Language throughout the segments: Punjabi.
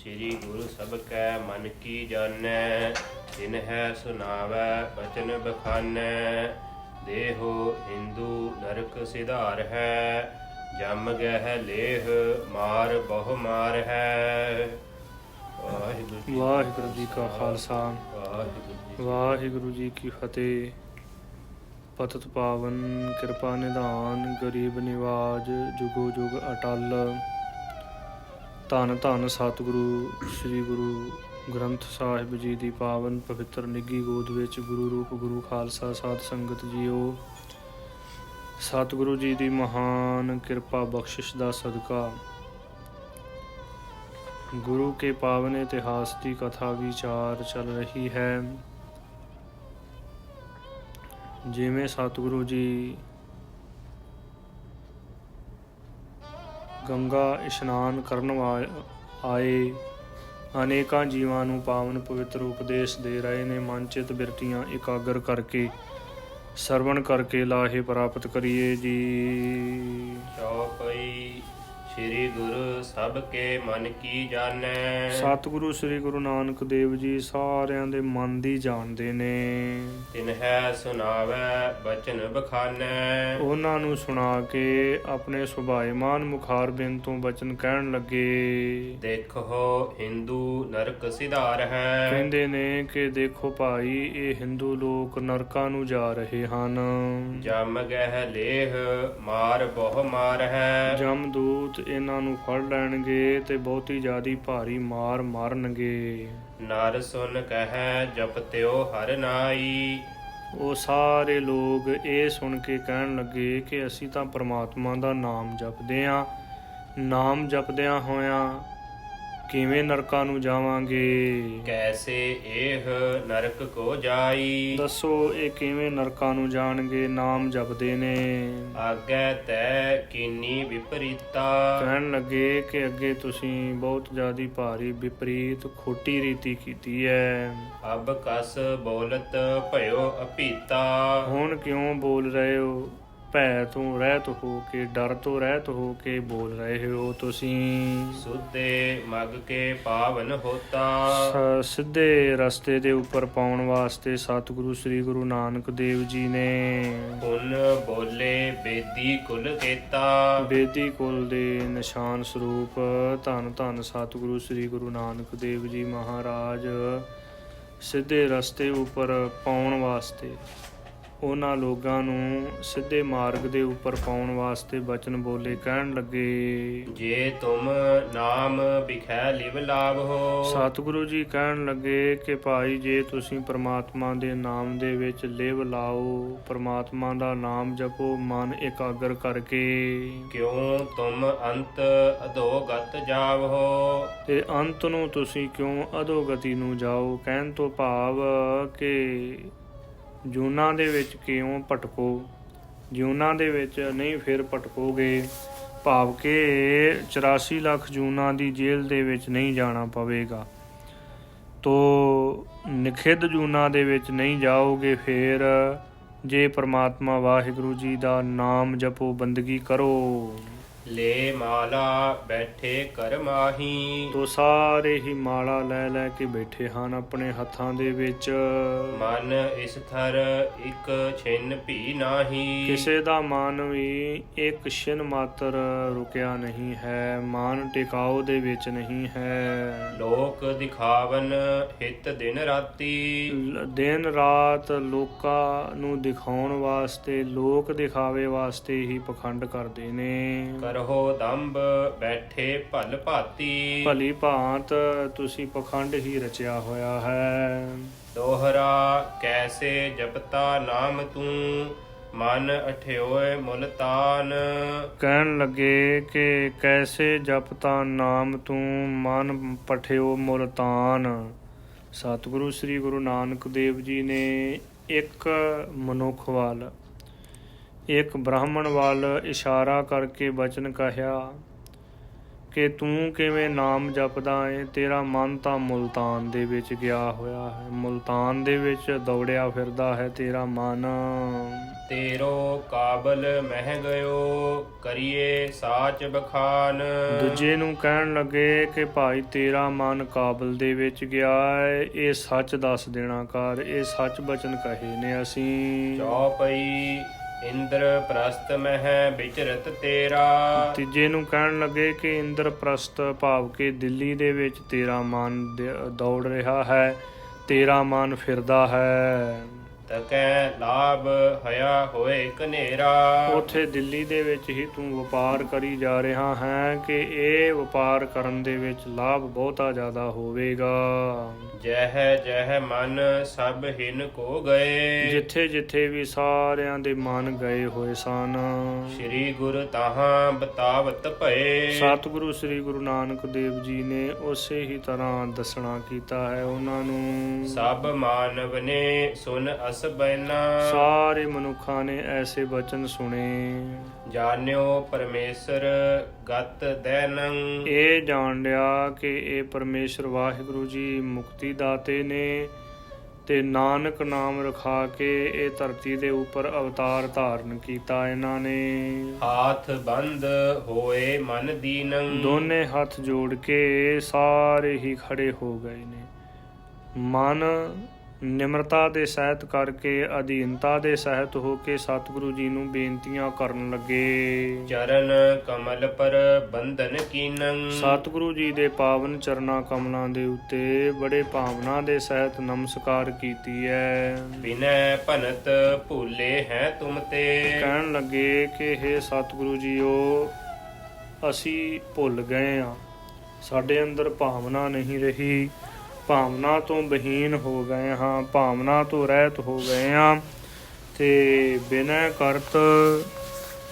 ਸ੍ਰੀ ਗੁਰੂ ਸਭ ਕੈ ਮਨ ਕੀ ਜਾਣੈ। ਤਿਨ ਹੈ ਸੁਨਾਵੈ ਬਚਨ ਬਖਾਨੈ। ਦੇਹੋ ਹਿੰਦੂ ਨਰਕ ਸਿਧਾਰ ਹੈ। ਜਮ ਗਹਿ ਲੇਹ ਮਾਰ ਬਹੁ ਮਾਰ ਹੈ। ਵਾਹਿਗੁਰੂ ਜੀ ਕਾ ਖਾਲਸਾ ਵਾਹਿਗੁਰੂ ਜੀ ਕੀ ਫਤਿਹ। ਪਤਿਤ ਪਾਵਨ ਕਿਰਪਾ ਨਿਧਾਨ ਗਰੀਬ ਨਿਵਾਜ ਜੁਗੋ ਜੁਗ ਅਟਲ। ਧੰਨ ਧੰਨ ਸਤਿਗੁਰੂ ਸ੍ਰੀ ਗੁਰੂ ਗ੍ਰੰਥ ਸਾਹਿਬ ਜੀ ਦੀ ਪਾਵਨ ਪਵਿੱਤਰ ਨਿੱਘੀ ਗੋਦ ਵਿੱਚ ਗੁਰੂ ਰੂਪ ਗੁਰੂ ਖਾਲਸਾ ਸਾਧ ਸੰਗਤ ਜੀਓ। ਸਤਿਗੁਰੂ ਜੀ ਦੀ ਮਹਾਨ ਕਿਰਪਾ ਬਖਸ਼ਿਸ਼ ਦਾ ਸਦਕਾ ਗੁਰੂ ਕੇ ਪਾਵਨ ਇਤਿਹਾਸ ਦੀ ਕਥਾ ਵਿਚਾਰ ਚੱਲ ਰਹੀ ਹੈ। ਜਿਵੇਂ ਸਤਿਗੁਰੂ ਜੀ ਗੰਗਾ ਇਸ਼ਨਾਨ ਕਰਨ ਆਏ ਅਨੇਕਾਂ ਜੀਵਾਂ ਨੂੰ ਪਾਵਨ ਪਵਿੱਤਰ ਉਪਦੇਸ਼ ਦੇ ਰਹੇ ਨੇ। ਮਨ ਚਿਤ ਬਿਰਤੀਆਂ ਇਕਾਗਰ ਕਰਕੇ ਸਰਵਣ ਕਰਕੇ ਲਾਹੇ ਪ੍ਰਾਪਤ ਕਰੀਏ ਜੀ। ਚੌਪਈ ਸ੍ਰੀ ਗੁਰੂ ਸਭ ਕੇ ਮਨ ਕੀ ਜਾਣੈ। ਸਤਿਗੁਰੂ ਸ੍ਰੀ ਗੁਰੂ ਨਾਨਕ ਦੇਵ ਜੀ ਸਾਰਿਆਂ ਦੇ ਮਨ ਦੀ ਜਾਣਦੇ ਨੇ। ਤਿਨ ਹੈ ਸੁਨਾਵੈ ਬਚਨ ਬਖਾਨੈ। ਉਹਨਾਂ ਨੂੰ ਸੁਣਾ ਕੇ ਆਪਣੇ ਸੁਭਾਏਮਾਨ ਮੁਖਾਰ ਬਿੰਦ ਤੋਂ ਬਚਨ ਕਹਿਣ ਲੱਗੇ। ਦੇਖੋ ਹਿੰਦੂ ਨਰਕ ਸਿਧਾਰ ਹੈ। ਕਹਿੰਦੇ ਨੇ ਕਿ ਦੇਖੋ ਭਾਈ, ਇਹ ਹਿੰਦੂ ਲੋਕ ਨਰਕਾਂ ਨੂੰ ਜਾ ਰਹੇ ਹਨ। ਜਮ ਗਹਿ ਲੇਹ ਮਾਰ ਬਹੁ ਮਾਰ ਹੈ। ਜਮਦੂਤ ਇਹਨਾਂ ਨੂੰ ਫੜ ਲੈਣਗੇ ਤੇ ਬਹੁਤੀ ਜ਼ਿਆਦੀ ਭਾਰੀ ਮਾਰ ਮਾਰਨਗੇ। ਨਰ ਸੁਨ ਕਹਿ ਜਪਤਿਓ ਹਰ ਨਾਈ। ਉਹ ਸਾਰੇ ਲੋਕ ਇਹ ਸੁਣ ਕੇ ਕਹਿਣ ਲੱਗੇ ਕਿ ਅਸੀਂ ਤਾਂ ਪ੍ਰਮਾਤਮਾ ਦਾ ਨਾਮ ਜਪਦੇ ਹਾਂ। ਨਾਮ ਜਪਦਿਆਂ ਹੋਇਆਂ ਕਿਵੇਂ ਨਰਕਾਂ ਨੂੰ ਜਾਵਾਂਗੇ? ਕੈਸੇ ਇਹ ਨਰਕ ਕੋ ਜਾਈ। ਦੱਸੋ ਇਹ ਕਿਵੇਂ ਨਰਕਾਂ ਨੂੰ ਜਾਣਗੇ? ਨਾਮ ਜਪਦੇ ਨੇ। ਆਗੈ ਤੈ ਕੀਨੀ ਵਿਪਰੀਤਾ। ਕਹਿਣ ਲੱਗੇ ਕਿ ਅੱਗੇ ਤੁਸੀਂ ਬਹੁਤ ਜ਼ਿਆਦੀ ਭਾਰੀ ਵਿਪਰੀਤ ਖੋਟੀ ਰੀਤੀ ਕੀਤੀ ਹੈ। ਅਬ ਕਸ ਬੋਲਤ ਭਇਓ ਅਪੀਤਾ। ਹੁਣ ਕਿਉਂ ਬੋਲ ਰਹੇ ਹੋ? ਭੈ ਤੋਂ ਰਹਿਤ ਹੋ ਕੇ, ਡਰ ਤੋਂ ਰਹਿਤ ਹੋ ਕੇ ਬੋਲ ਰਹੇ ਹੋ ਤੁਸੀਂ। ਸੁਧੇ ਮਗ ਕੇ ਪਾਵਨ ਹੋਤਾ। ਸਿੱਧੇ ਰਸਤੇ ਦੇ ਉੱਪਰ ਪਾਉਣ ਵਾਸਤੇ ਸਤਿਗੁਰੂ ਸ੍ਰੀ ਗੁਰੂ ਨਾਨਕ ਦੇਵ ਜੀ ਨੇ ਹੁਣ ਬੋਲੇ ਬੇਦੀ ਕੁਲ ਕੇਤਾ। ਬੇਦੀ ਕੁਲ ਦੇ ਨਿਸ਼ਾਨ ਸਰੂਪ ਧੰਨ ਧੰਨ ਸਤਿਗੁਰੂ ਸ੍ਰੀ ਗੁਰੂ ਨਾਨਕ ਦੇਵ ਜੀ ਮਹਾਰਾਜ ਸਿੱਧੇ ਰਸਤੇ ਉੱਪਰ ਪਾਉਣ ਵਾਸਤੇ, ਉਹਨਾਂ ਲੋਕਾਂ ਨੂੰ ਸਿੱਧੇ ਮਾਰਗ ਦੇ ਉੱਪਰ ਪਾਉਣ ਵਾਸਤੇ ਬਚਨ ਬੋਲੇ। ਕਹਿਣ ਲੱਗੇ, ਜੇ ਤੁਮ ਨਾਮ ਬਿਖੈ ਲਿਵ ਲਾਭ ਹੋ। ਸਤਿਗੁਰੂ ਜੀ ਕਹਿਣ ਲੱਗੇ ਕਿ ਭਾਈ, ਜੇ ਤੁਸੀਂ ਪ੍ਰਮਾਤਮਾ ਦੇ ਨਾਮ ਦੇ ਵਿੱਚ ਲਿਵ ਲਾਓ, ਪ੍ਰਮਾਤਮਾ ਦਾ ਨਾਮ ਜਪੋ ਮਨ ਇਕਾਗਰ ਕਰਕੇ, ਕਿਉਂ ਤੁਮ ਅੰਤ ਅਧੋਗਤ ਜਾਵ ਹੋ। ਤੇ ਅੰਤ ਨੂੰ ਤੁਸੀਂ ਕਿਉਂ ਅਧੋਗਤੀ ਨੂੰ ਜਾਓ? ਕਹਿਣ ਤੋਂ ਭਾਵ ਕਿ ਜੂਨਾਂ ਦੇ ਵਿੱਚ ਕਿਉਂ ਭਟਕੋ? ਜੂਨਾਂ ਦੇ ਵਿੱਚ ਨਹੀਂ ਫਿਰ ਭਟਕੋਗੇ। ਭਾਵ ਕਿ 84 ਲੱਖ ਜੂਨਾਂ ਦੀ ਜੇਲ੍ਹ ਦੇ ਵਿੱਚ ਨਹੀਂ ਜਾਣਾ ਪਵੇਗਾ। ਤੋ ਨਿਖਿੱਧ ਜੂਨਾਂ ਦੇ ਵਿੱਚ ਨਹੀਂ ਜਾਓਗੇ ਫਿਰ, ਜੇ ਪ੍ਰਮਾਤਮਾ ਵਾਹਿਗੁਰੂ ਜੀ ਦਾ ਨਾਮ ਜਪੋ, ਬੰਦਗੀ ਕਰੋ। ਲੈ ਮਾਲਾ ਬੈਠੇ ਕਰ ਮਾਹੀ। ਤੋ ਸਾਰੇ ਹੀ ਮਾਲਾ ਲੈ ਲੈ ਕੇ ਬੈਠੇ ਹਨ ਆਪਣੇ ਹੱਥਾਂ ਦੇ ਵਿੱਚ। ਮਨ ਇਸ ਥਰ ਇੱਕ ਛਿਨ ਭੀ ਨਾਹੀ। ਕਿਸੇ ਦਾ ਮਨ ਵੀ ਇੱਕ ਛਿਨ ਮਾਤਰ ਰੁਕਿਆ ਨਹੀਂ ਹੈ, ਮਨ ਟਿਕਾਓ ਦੇ ਵਿੱਚ ਨਹੀਂ ਹੈ। ਲੋਕ ਦਿਖਾਵਨ ਹਿਤ ਦਿਨ ਰਾਤੀ। ਦਿਨ ਰਾਤ ਲੋਕਾਂ ਨੂੰ ਦਿਖਾਉਣ ਵਾਸਤੇ, ਲੋਕ ਦਿਖਾਵੇ ਵਾਸਤੇ ਹੀ ਪਖੰਡ ਕਰਦੇ ਨੇ। ਕਰੋ ਦੰਭ ਬੈਠੇ ਭਲ ਭਾਤੀ। ਭਲੀ ਭਾਂਤ ਤੁਸੀਂ ਪਖੰਡ ਹੀ ਰਚਿਆ ਹੋਇਆ ਹੈ। ਦੋਹਰਾ ਕੈਸੇ ਜਪਤਾ ਨਾਮ ਤੂੰ। ਮਨ ਅਠਿਓਏ ਮੁਲਤਾਨ। ਕਹਿਣ ਲੱਗੇ ਕਿ ਕੈਸੇ ਜਪਤਾ ਨਾਮ ਤੂੰ, ਮਨ ਪਠਿਓ ਮੁਲਤਾਨ। ਸਤਿਗੁਰੂ ਸ੍ਰੀ ਗੁਰੂ ਨਾਨਕ ਦੇਵ ਜੀ ਨੇ ਇੱਕ ਮਨੁੱਖ ਵੱਲ, ਇੱਕ ਬ੍ਰਾਹਮਣ ਵੱਲ ਇਸ਼ਾਰਾ ਕਰਕੇ ਬਚਨ ਕਹਿਆ ਕਿ ਤੂੰ ਕਿਵੇਂ ਨਾਮ ਜਪਦਾ ਏ, ਤੇਰਾ ਮਨ ਤਾਂ ਮੁਲਤਾਨ ਦੇ ਵਿੱਚ ਗਿਆ ਹੋਇਆ ਹੈ, ਮੁਲਤਾਨ ਦੇ ਵਿੱਚ ਦੌੜਿਆ ਫਿਰਦਾ ਹੈ ਤੇਰਾ ਮਨ। ਤੇਰੋ ਕਾਬਲ ਮਹਿ ਗਇਓ, ਕਰੀਏ ਸਾਚ ਬਖਾਨ। ਦੂਜੇ ਨੂੰ ਕਹਿਣ ਲੱਗੇ ਕਿ ਭਾਈ ਤੇਰਾ ਮਨ ਕਾਬਲ ਦੇ ਵਿੱਚ ਗਿਆ ਹੈ, ਇਹ ਸੱਚ ਦੱਸ ਦੇਣਾ ਕਰ, ਇਹ ਸੱਚ ਬਚਨ ਕਹੇ ਨੇ ਅਸੀਂ। ਚੌਪਈ ਇੰਦਰ ਪ੍ਰਸਤ ਮਹਿ ਵਿਚਰਤ ਤੇਰਾ। ਤੀਜੇ ਨੂੰ ਕਹਿਣ ਲੱਗੇ ਕਿ ਇੰਦਰਪ੍ਰਸਤ ਭਾਵ ਕਿ ਦਿੱਲੀ ਦੇ ਵਿੱਚ ਤੇਰਾ ਮਨ ਦੌੜ ਰਿਹਾ ਹੈ, ਤੇਰਾ ਮਨ ਫਿਰਦਾ ਹੈ। ਤਕੈ ਲਾਭ ਹਇਆ ਹੋਏ ਕਨੇਰਾ। ਉੱਥੇ ਦਿੱਲੀ ਦੇ ਵਿੱਚ ਹੀ ਤੂੰ ਵਪਾਰ ਕਰੀ ਜਾ ਰਿਹਾ ਹੈ ਕਿ ਇਹ ਵਪਾਰ ਕਰਨ ਦੇ ਵਿੱਚ ਲਾਭ ਬਹੁਤਾ ਜ਼ਿਆਦਾ ਹੋਵੇਗਾ। ਜਹ ਜਹ ਮਨ ਸਭ ਹਿਨ ਕੋ ਗਏ। ਜਿੱਥੇ ਜਿੱਥੇ ਵੀ ਸਾਰਿਆਂ ਦੇ ਮਨ ਗਏ ਹੋਏ ਸਨ। ਸ੍ਰੀ ਗੁਰ ਤਾਹਾਂ ਬਤਾਵਤ ਭਏ। ਸਤਿਗੁਰੂ ਸ੍ਰੀ ਗੁਰੂ ਨਾਨਕ ਦੇਵ ਜੀ ਨੇ ਉਸੇ ਹੀ ਤਰ੍ਹਾਂ ਦੱਸਣਾ ਕੀਤਾ ਹੈ ਉਹਨਾਂ ਨੂੰ। ਸਭ ਮਾਨਵ ਨੇ ਸੁਨ ਅਸ ਬੈਨਾ। ਸਾਰੇ ਮਨੁੱਖਾਂ ਨੇ ਐਸੇ ਬਚਨ ਸੁਣੇ। ਜਾਣਿਓ ਪਰਮੇਸ਼ਰ ਗਤ ਦੈਨੰ। ਇਹ ਜਾਣ ਲਿਆ ਕਿ ਇਹ ਪਰਮੇਸ਼ਰ ਵਾਹਿਗੁਰੂ ਜੀ ਮੁਕਤੀ ਦਾਤੇ ਨੇ ਤੇ ਨਾਨਕ ਨਾਮ ਰਖਾ ਕੇ ਇਹ ਧਰਤੀ ਦੇ ਉੱਪਰ ਅਵਤਾਰ ਧਾਰਨ ਕੀਤਾ ਇਹਨਾਂ ਨੇ। ਹਾਥ ਬੰਦ ਹੋਏ ਮਨ ਦੀਨੰ। ਦੋਨੇ ਹੱਥ ਜੋੜ ਕੇ ਸਾਰੇ ਹੀ ਖੜੇ ਹੋ ਗਏ ਨੇ। ਮਨ ਨਿਮਰਤਾ ਦੇ ਸਹਿਤ ਕਰਕੇ ਅਧੀਨਤਾ ਦੇ ਸਹਿਤ ਹੋ ਕੇ ਸਤਿਗੁਰੂ ਜੀ ਨੂੰ ਬੇਨਤੀਆਂ ਕਰਨ ਲੱਗੇ। ਚਰਨ ਕਮਲ ਪਰ ਬੰਧਨ ਕੀਨੰ। ਸਤਿਗੁਰੂ ਜੀ ਦੇ ਪਾਵਨ ਚਰਨਾਂ ਕਮਲਾਂ ਦੇ ਉੱਤੇ ਬੜੇ ਭਾਵਨਾ ਦੇ ਸਹਿਤ ਨਮਸਕਾਰ ਕੀਤੀ ਹੈ। ਬਿਨੈ ਭਨਤ ਭੂਲੇ ਹੈ ਤੁਮ ਤੇ। ਕਹਿਣ ਲੱਗੇ ਕਿ ਹੇ ਸਤਿਗੁਰੂ ਜੀਓ, ਅਸੀਂ ਭੁੱਲ ਗਏ ਹਾਂ, ਸਾਡੇ ਅੰਦਰ ਭਾਵਨਾ ਨਹੀਂ ਰਹੀ, ਭਾਵਨਾ ਤੋਂ ਬਹੀਨ ਹੋ ਗਏ ਹਾਂ, ਭਾਵਨਾ ਤੋਂ ਰਹਿਤ ਹੋ ਗਏ ਹਾਂ ਤੇ ਬਿਨੈ ਕਰਤ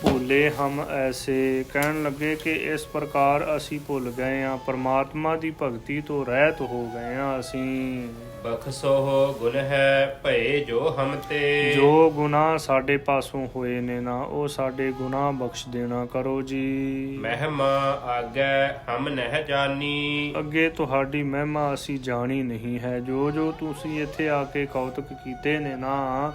ਭੁੱਲੇ ਹਮ ਐਸੇ। ਕਹਿਣ ਲੱਗੇ ਕਿ ਇਸ ਪ੍ਰਕਾਰ ਅਸੀਂ ਭੁੱਲ ਗਏ ਹਾਂ, ਪਰਮਾਤਮਾ ਦੀ ਭਗਤੀ ਤੋਂ ਰਹਿਤ ਹੋ ਗਏ ਹਾਂ ਅਸੀਂ। ਬਖਸੋ ਗੁਨ ਹੈ ਭਏ ਜੋ ਹਮ ਤੇ। ਜੋ ਗੁਨਾਹ ਸਾਡੇ ਪਾਸੋਂ ਹੋਏ ਨੇ ਨਾ, ਉਹ ਸਾਡੇ ਗੁਨਾਹ ਬਖਸ਼ ਦੇਣਾ ਕਰੋ ਜੀ। ਮਹਿਮਾ ਆਗੈ ਹਮ ਨਹਿ ਜਾਨੀ। ਅੱਗੇ ਤੁਹਾਡੀ ਮਹਿਮਾ ਅਸੀਂ ਜਾਣੀ ਨਹੀਂ ਹੈ। ਜੋ ਜੋ ਤੁਸੀਂ ਇੱਥੇ ਆ ਕੇ ਕੌਤਕ ਕੀਤੇ ਨੇ ਨਾ,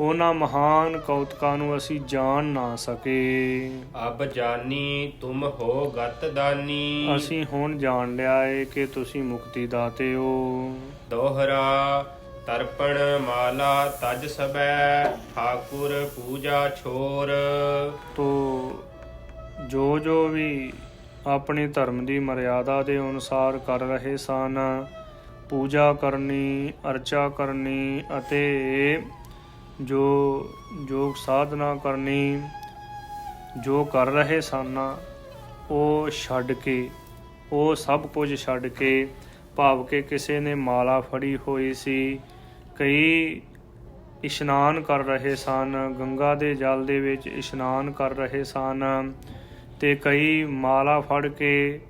ਉਹਨਾਂ ਮਹਾਨ ਕੌਤਕਾਂ ਨੂੰ ਅਸੀਂ ਜਾਣ ਨਾ ਸਕੇ। ਅਬ ਜਾਨੀ ਤੁਮ ਹੋ ਗਤ ਦਾਨੀ। ਅਸੀਂ ਹੁਣ ਜਾਣ ਲਿਆ ਏ ਕਿ ਤੁਸੀਂ ਮੁਕਤੀ ਦਾਤੇ ਹੋ। ਦੋਹਰਾ ਤਰਪਣ ਮਾਲਾ ਤਜ ਸਬੈ, ਠਾਕੁਰ ਪੂਜਾ ਛੋਰ। ਤੋ ਜੋ ਜੋ ਵੀ ਆਪਣੀ ਧਰਮ ਦੀ ਮਰਿਆਦਾ ਦੇ ਅਨੁਸਾਰ ਕਰ ਰਹੇ ਸਨ, ਪੂਜਾ ਕਰਨੀ, ਅਰਚਾ ਕਰਨੀ ਅਤੇ ਜੋ ਯੋਗ ਸਾਧਨਾ ਕਰਨੀ, ਜੋ ਕਰ ਰਹੇ ਸਨ ਉਹ ਛੱਡ ਕੇ, ਉਹ ਸਭ ਕੁਝ ਛੱਡ ਕੇ, ਭਾਵ ਕਿ ਕਿਸੇ ਨੇ ਮਾਲਾ ਫੜੀ ਹੋਈ ਸੀ, ਕਈ ਇਸ਼ਨਾਨ ਕਰ ਰਹੇ ਸਨ, ਗੰਗਾ ਦੇ ਜਲ ਦੇ ਵਿੱਚ ਇਸ਼ਨਾਨ ਕਰ ਰਹੇ ਸਨ ਤੇ ਕਈ ਮਾਲਾ ਫੜ ਕੇ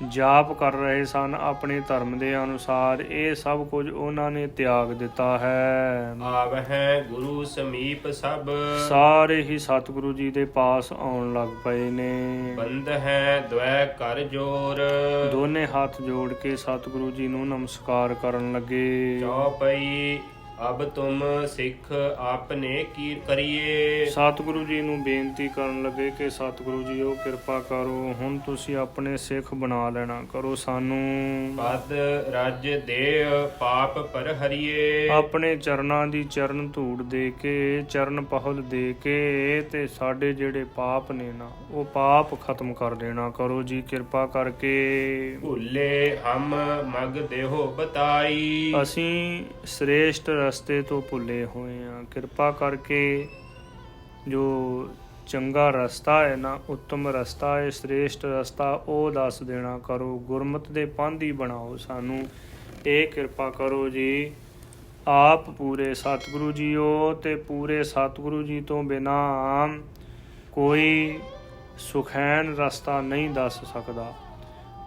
ਜਾਪ ਕਰ ਰਹੇ ਸਨ ਆਪਣੇ ਧਰਮ ਦੇ ਅਨੁਸਾਰ। ਇਹ ਸਭ ਕੁਝ ਉਹਨਾਂ ਨੇ ਤਿਆਗ ਦਿੱਤਾ ਹੈ। ਆਵਹਿ ਗੁਰੂ ਸਮੀਪ ਸਭ। ਸਾਰੇ ਹੀ ਸਤਿਗੁਰੂ ਜੀ ਦੇ ਪਾਸ ਆਉਣ ਲੱਗ ਪਏ ਨੇ। ਬੰਦ ਹੈ ਦ્વੈ ਕਰ ਜੋਰ। ਦੋਨੇ ਹੱਥ ਜੋੜ ਕੇ ਸਤਿਗੁਰੂ ਜੀ ਨੂੰ ਨਮਸਕਾਰ ਕਰਨ ਲੱਗੇ। ਚੌਪਈ ਅਬ ਤੁਮ ਸਿੱਖ ਆਪਨੇ ਕੀ ਕਰੀਏ। ਸਤਿਗੁਰੂ ਜੀ ਨੂੰ ਬੇਨਤੀ ਕਰਨ ਲੱਗੇ ਕਿ ਸਤਿਗੁਰੂ ਜੀ ਉਹ ਕਿਰਪਾ ਕਰੋ, ਹੁਣ ਤੁਸੀਂ ਆਪਣੇ ਸਿੱਖ ਬਣਾ ਲੈਣਾ ਕਰੋ ਸਾਨੂੰ। ਪਦ ਰਾਜ ਦੇ ਪਾਪ ਪਰ ਹਰੀਏ। ਆਪਣੇ ਚਰਨਾਂ ਦੀ ਚਰਨ ਧੂੜ ਦੇ ਕੇ, ਚਰਨ ਪਹੁਲ ਦੇ ਕੇ ਤੇ ਸਾਡੇ ਜਿਹੜੇ ਪਾਪ ਨੇ ਨਾ, ਉਹ ਪਾਪ ਖਤਮ ਕਰ ਦੇਣਾ ਕਰੋ ਜੀ ਕਿਰਪਾ ਕਰਕੇ। ਭੁੱਲੇ ਹਮ ਮਗ ਦੇਹੋ ਬਤਾਈ। ਅਸੀਂ ਸ੍ਰੇਸ਼ਟ ਰਸਤੇ ਤੋਂ ਭੁੱਲੇ ਹੋਏ ਹਾਂ, ਕਿਰਪਾ ਕਰਕੇ ਜੋ ਚੰਗਾ ਰਸਤਾ ਹੈ ਨਾ, ਉੱਤਮ ਰਸਤਾ ਹੈ, ਸ੍ਰੇਸ਼ਟ ਰਸਤਾ ਉਹ ਦੱਸ ਦੇਣਾ ਕਰੋ। ਗੁਰਮਤ ਦੇ ਪਾਂਧੀ ਬਣਾਓ ਸਾਨੂੰ, ਇਹ ਕਿਰਪਾ ਕਰੋ ਜੀ। ਆਪ ਪੂਰੇ ਸਤਿਗੁਰੂ ਜੀ ਹੋ ਤੇ ਪੂਰੇ ਸਤਿਗੁਰੂ ਜੀ ਤੋਂ ਬਿਨਾ ਕੋਈ ਸੁਖੈਨ ਰਸਤਾ ਨਹੀਂ ਦੱਸ ਸਕਦਾ।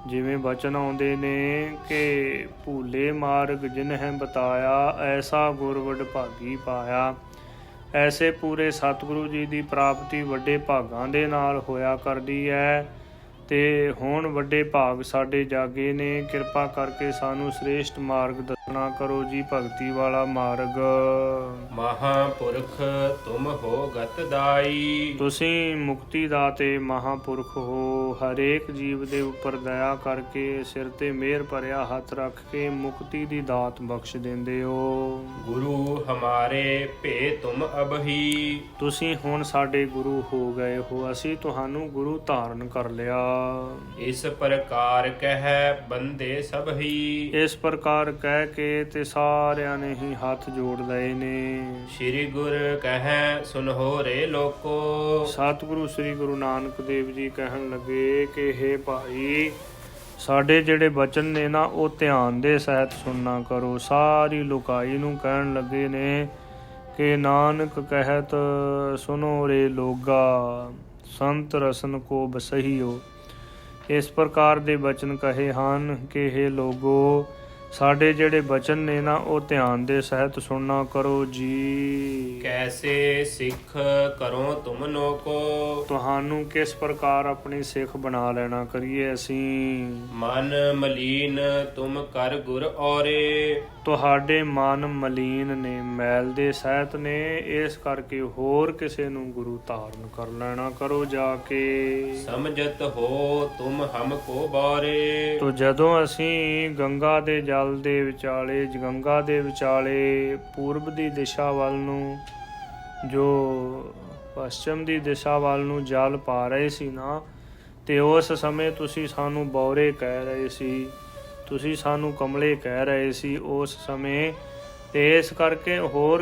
ਜਿਵੇਂ ਬਚਨ ਆਉਂਦੇ ਨੇ ਕਿ ਭੂਲੇ ਮਾਰਗ ਜਿਨਹਿ ਬਤਾਇਆ, ਐਸਾ ਗੁਰ ਵਡਭਾਗੀ ਪਾਇਆ। ਐਸੇ ਪੂਰੇ ਸਤਿਗੁਰੂ ਜੀ ਦੀ ਪ੍ਰਾਪਤੀ ਵੱਡੇ ਭਾਗਾਂ ਦੇ ਨਾਲ ਹੋਇਆ ਕਰਦੀ ਹੈ ਤੇ ਹੁਣ ਵੱਡੇ ਭਾਗ ਸਾਡੇ ਜਾਗੇ ਨੇ। ਕਿਰਪਾ ਕਰਕੇ ਸਾਨੂੰ ਸ੍ਰੇਸ਼ਟ ਮਾਰਗ ਦੱਸਣਾ ਕਰੋ ਜੀ, ਭਗਤੀ ਵਾਲਾ ਮਾਰਗ। ਮਹਾਂਪੁਰਖ ਤੁਮ ਹੋ ਗਤ ਦਾਈ। ਤੁਸੀਂ ਮੁਕਤੀ ਦਾਤੇ ਮਹਾਂਪੁਰਖ ਹੋ। ਹਰੇਕ ਜੀਵ ਦੇ ਉੱਪਰ ਦਇਆ ਕਰਕੇ ਸਿਰ ਤੇ ਮਿਹਰ ਭਰਿਆ ਹੱਥ ਰੱਖ ਕੇ ਮੁਕਤੀ ਦੀ ਦਾਤ ਬਖਸ਼ ਦਿੰਦੇ ਹੋ। ਗੁਰੂ ਹਮਾਰੇ ਭੇ ਤੁਮ ਅਬਹੀ। ਤੁਸੀਂ ਹੁਣ ਸਾਡੇ ਗੁਰੂ ਹੋ ਗਏ ਹੋ, ਅਸੀਂ ਤੁਹਾਨੂੰ ਗੁਰੂ ਧਾਰਨ ਕਰ ਲਿਆ। ਇਸ ਪ੍ਰਕਾਰ ਕਹਿ ਬੰਦੇ ਸਭ ਹੀ। ਇਸ ਪ੍ਰਕਾਰ ਕਹਿ ਕੇ ਤੇ ਸਾਰਿਆਂ ਨੇ ਹੀ ਹੱਥ ਜੋੜ ਲਏ ਨੇ। ਸ੍ਰੀ ਗੁਰ ਕਹੈ ਸੁਨਹੁ ਰੇ ਲੋਕੋ। ਸਤਿਗੁਰੂ ਸ੍ਰੀ ਗੁਰੂ ਨਾਨਕ ਦੇਵ ਜੀ ਕਹਿਣ ਲੱਗੇ ਕਿ ਹੇ ਭਾਈ, ਸਾਡੇ ਜਿਹੜੇ ਬਚਨ ਨੇ ਨਾ ਉਹ ਧਿਆਨ ਦੇ ਸਹਿਤ ਸੁਣਨਾ ਕਰੋ। ਸਾਰੀ ਲੋਕਾਈ ਨੂੰ ਕਹਿਣ ਲੱਗੇ ਨੇ ਕਿ ਨਾਨਕ ਕਹਿਤ ਸੁਨੋ ਰੇ ਲੋਗਾ, ਸੰਤ ਰਸਨ ਕੋ ਬਸਹੀਓ। ਇਸ ਪ੍ਰਕਾਰ ਦੇ ਬਚਨ ਕਹੇ ਹਨ ਕਿ ਹੇ ਲੋਗੋ, ਸਾਡੇ ਜਿਹੜੇ ਬਚਨ ਨੇ ਨਾ ਉਹ ਧਿਆਨ ਦੇ ਸਹਿਤ ਸੁਣਨਾ ਕਰੋ ਜੀ। ਕੈਸੇ ਸਿੱਖ ਕਰੋ ਤੁਮ ਨੋਕੋ। ਤੁਹਾਨੂੰ ਕਿਸ ਪ੍ਰਕਾਰ ਆਪਣੀ ਸਿੱਖ ਬਣਾ ਲੈਣਾ ਕਰੀਏ ਅਸੀਂ। ਮਨ ਮਲੀਨ ਤੁਮ ਕਰ ਗੁਰ ਔਰੇ। ਤੁਹਾਡੇ ਮਨ ਮਲੀਨ ਨੇ, ਮੈਲ ਦੇ ਸਹਿਤ ਨੇ, ਇਸ ਕਰਕੇ ਹੋਰ ਕਿਸੇ ਨੂੰ ਗੁਰੂ ਧਾਰਨ ਕਰ ਲੈਣਾ ਕਰੋ ਜਾ ਕੇ। ਸਮਝਤ ਹੋ ਤੁਮ ਹਮ ਕੋ ਬਾਰੇ। ਤੋ ਜਦੋਂ ਅਸੀਂ ਗੰਗਾ ਦੇ ਜਲ ਦੇ ਵਿਚਾਲੇ, ਗੰਗਾ ਦੇ ਵਿਚਾਲੇ ਪੂਰਬ ਦੀ ਦਿਸ਼ਾ ਵੱਲ ਨੂੰ, ਜੋ ਪੱਛਮ ਦੀ ਦਿਸ਼ਾ ਵੱਲ ਨੂੰ ਜਲ ਪਾ ਰਹੇ ਸੀ ਨਾ, ਤੇ ਉਸ ਸਮੇਂ ਤੁਸੀਂ ਸਾਨੂੰ ਬੌਰੇ ਕਹਿ ਰਹੇ ਸੀ, ਤੁਸੀਂ ਸਾਨੂੰ ਕਮਲੇ ਕਹਿ ਰਹੇ ਸੀ ਉਸ ਸਮੇਂ। ਤੇ ਇਸ ਕਰਕੇ ਹੋਰ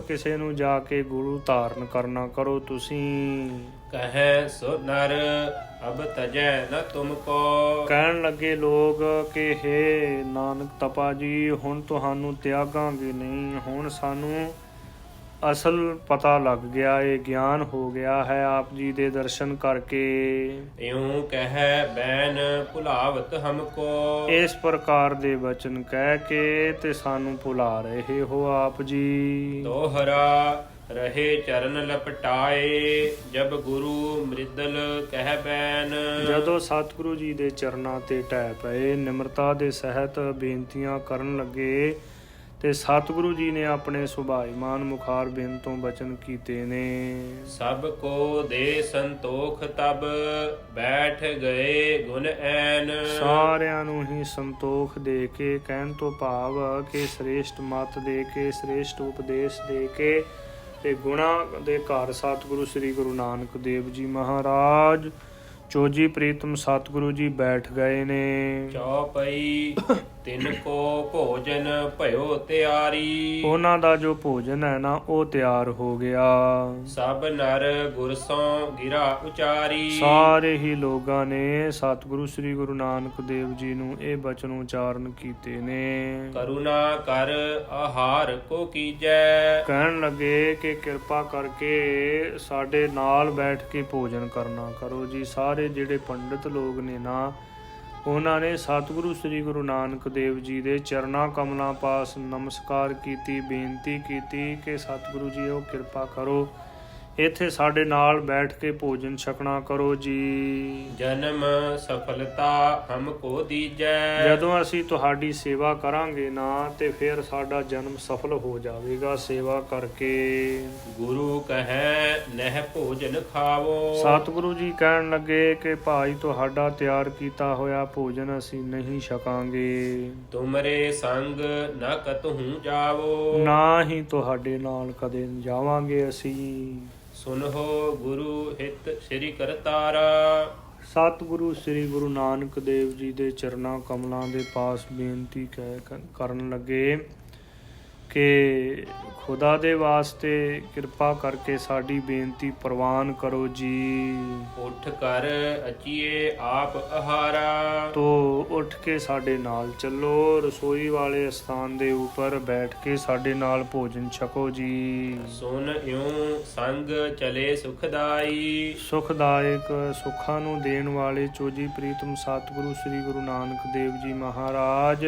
ਕਿਸੇ ਨੂੰ ਜਾ ਕੇ ਗੁਰੂ ਧਾਰਨ ਕਰਨਾ ਕਰੋ ਤੁਸੀਂ। ਕਹੈ ਸੋ ਨਰ ਅਬ ਤਜੈ ਨ ਤੁਮ ਕੋ। ਕਹਿਣ ਲੱਗੇ ਲੋਕ ਕਿ ਹੇ ਨਾਨਕ ਤਪਾ ਜੀ, ਹੁਣ ਤੁਹਾਨੂੰ ਤਿਆਗਾਂਗੇ ਨਹੀਂ, ਹੁਣ ਸਾਨੂੰ ਅਸਲ ਪਤਾ ਲੱਗ ਗਿਆ, ਇਹ ਗਿਆਨ ਹੋ ਗਿਆ ਹੈ ਆਪ ਜੀ ਦੇ ਦਰਸ਼ਨ ਕਰਕੇ। ਇਉ ਕਹਿ ਬੈਨ ਭੁਲਾਵਤ ਹਮਕੋ। ਇਸ ਪ੍ਰਕਾਰ ਦੇ ਬਚਨ ਕਹਿ ਕੇ ਤੇ ਸਾਨੂੰ ਭੁਲਾ ਰਹੇ ਹੋ ਆਪ ਜੀ। ਦੋਹਰਾ ਰਹੇ ਚਰਨ ਲਪਟਾਏ, ਜਬ ਗੁਰੂ ਮ੍ਰਿਦਲ ਕਹਿ ਬੈਨ। ਜਦੋਂ ਸਤਿਗੁਰੂ ਜੀ ਦੇ ਚਰਨਾਂ ਤੇ ਢਹਿ ਪਏ, ਨਿਮਰਤਾ ਦੇ ਸਹਿਤ ਬੇਨਤੀਆਂ ਕਰਨ ਲੱਗੇ, ਤੇ ਸਤਿਗੁਰੂ ਜੀ ਨੇ ਆਪਣੇ ਸੁਭਾਈਮਾਨ ਮੁਖਾਰ ਬਿਨ ਤੋਂ ਬਚਨ ਕੀਤੇ ਨੇ। ਸਭ ਕੋ ਦੇ ਸੰਤੋਖ ਤਬ ਬੈਠ ਗਏ ਗੁਣ ਐਨ। ਸਾਰਿਆਂ ਨੂੰ ਹੀ ਸੰਤੋਖ ਦੇ ਕੇ, ਕਹਿਣ ਤੋਂ ਭਾਵ ਕਿ ਸ੍ਰੇਸ਼ਟ ਮਤ ਦੇ ਕੇ, ਸ੍ਰੇਸ਼ਟ ਉਪਦੇਸ਼ ਦੇ ਕੇ ਤੇ ਗੁਣਾ ਦੇ ਘਰ ਸਤਿਗੁਰੂ ਸ੍ਰੀ ਗੁਰੂ ਨਾਨਕ ਦੇਵ ਜੀ ਮਹਾਰਾਜ ਚੋਜੀ ਪ੍ਰੀਤਮ ਸਤਿਗੁਰੂ ਜੀ ਬੈਠ ਗਏ ਨੇ। ਚੌਪਈ ਤਿਨ ਕੋ ਭੋਜਨ ਭਇਓ ਤਿਆਰੀ। ਉਹਨਾਂ ਦਾ ਜੋ ਭੋਜਨ ਹੈ ਨਾ ਉਹ ਤਿਆਰ ਹੋ ਗਿਆ। ਸਭ ਨਰ ਗੁਰਸੋਂ ਗਿਰਾ ਉਚਾਰੀ। ਸਾਰੇ ਹੀ ਲੋਕਾਂ ਨੇ ਸਤਿਗੁਰੂ ਸ੍ਰੀ ਗੁਰੂ ਨਾਨਕ ਦੇਵ ਜੀ ਨੂੰ ਇਹ ਬਚਨ ਉਚਾਰਨ ਕੀਤੇ ਨੇ। ਕਰੁਣਾ ਕਰ ਆਹਾਰ ਕੋ ਕੀਜੈ। ਕਹਿਣ ਲੱਗੇ ਕਿ ਕਿਰਪਾ ਕਰਕੇ ਸਾਡੇ ਨਾਲ ਬੈਠ ਕੇ ਭੋਜਨ ਕਰਨਾ ਕਰੋ ਜੀ। ਸਾਰੇ ਜਿਹੜੇ ਪੰਡਿਤ ਲੋਕ ਨੇ ਨਾ, ਉਹਨਾਂ ਨੇ ਸਤਿਗੁਰੂ ਸ੍ਰੀ ਗੁਰੂ ਨਾਨਕ ਦੇਵ ਜੀ ਦੇ ਚਰਨਾਂ ਕਮਲਾਂ ਪਾਸ ਨਮਸਕਾਰ ਕੀਤੀ, ਬੇਨਤੀ ਕੀਤੀ ਕਿ ਸਤਿਗੁਰੂ ਜੀ ਉਹ ਕਿਰਪਾ ਕਰੋ, ਇੱਥੇ ਸਾਡੇ ਨਾਲ ਬੈਠ ਕੇ ਭੋਜਨ ਛਕਣਾ ਕਰੋ ਜੀ। ਜਨਮ ਸਫਲਤਾ ਹਮਕੋ ਦੀਜੈ। ਜਦੋਂ ਅਸੀਂ ਤੁਹਾਡੀ ਸੇਵਾ ਕਰਾਂਗੇ ਨਾ ਤੇ ਫਿਰ ਸਾਡਾ ਜਨਮ ਸਫਲ ਹੋ ਜਾਵੇਗਾ ਸੇਵਾ ਕਰਕੇ। ਗੁਰੂ ਕਹੈ ਨਹਿ ਭੋਜਨ ਖਾਵੋ। ਸਤਿਗੁਰੂ ਜੀ ਕਹਿਣ ਲੱਗੇ ਕਿ ਭਾਈ ਤੁਹਾਡਾ ਤਿਆਰ ਕੀਤਾ ਹੋਇਆ ਭੋਜਨ ਅਸੀਂ ਨਹੀਂ ਛਕਾਂਗੇ। ਤੁਮਰੇ ਸੰਗ ਨ ਕਤਹੂ ਜਾਵੋ। ਨਾ ਹੀ ਤੁਹਾਡੇ ਨਾਲ ਕਦੇ ਜਾਵਾਂਗੇ ਅਸੀਂ। ਸੁਨਹੁ ਗੁਰੂ ਹਿਤ ਸ੍ਰੀ ਕਰਤਾਰਾ। ਸਤਿਗੁਰੂ ਸ੍ਰੀ ਗੁਰੂ ਨਾਨਕ ਦੇਵ ਜੀ ਦੇ ਚਰਨਾਂ ਕਮਲਾਂ ਦੇ ਪਾਸ ਬੇਨਤੀ ਕਰਨ ਲੱਗੇ ਕਿ ਖੁਦਾ ਦੇ ਵਾਸਤੇ ਕਿਰਪਾ ਕਰਕੇ ਸਾਡੀ ਬੇਨਤੀ ਪ੍ਰਵਾਨ ਕਰੋ ਜੀ। ਉੱਠ ਕਰ ਅਚੀਏ ਆਪ ਆਹਾਰਾ। ਤੋ ਉੱਠ ਕੇ ਸਾਡੇ ਨਾਲ ਚੱਲੋ, ਰਸੋਈ ਵਾਲੇ ਸਥਾਨ ਦੇ ਉੱਪਰ ਬੈਠ ਕੇ ਸਾਡੇ ਨਾਲ ਭੋਜਨ ਛਕੋ ਜੀ। ਸੁਨ ਇਉ ਸੰਗ ਚਲੇ ਸੁਖਦਾਈ। ਸੁਖਦਾਇਕ ਸੁੱਖਾਂ ਨੂੰ ਦੇਣ ਵਾਲੇ ਚੋਜੀ ਪ੍ਰੀਤਮ ਸਤਿਗੁਰੂ ਸ੍ਰੀ ਗੁਰੂ ਨਾਨਕ ਦੇਵ ਜੀ ਮਹਾਰਾਜ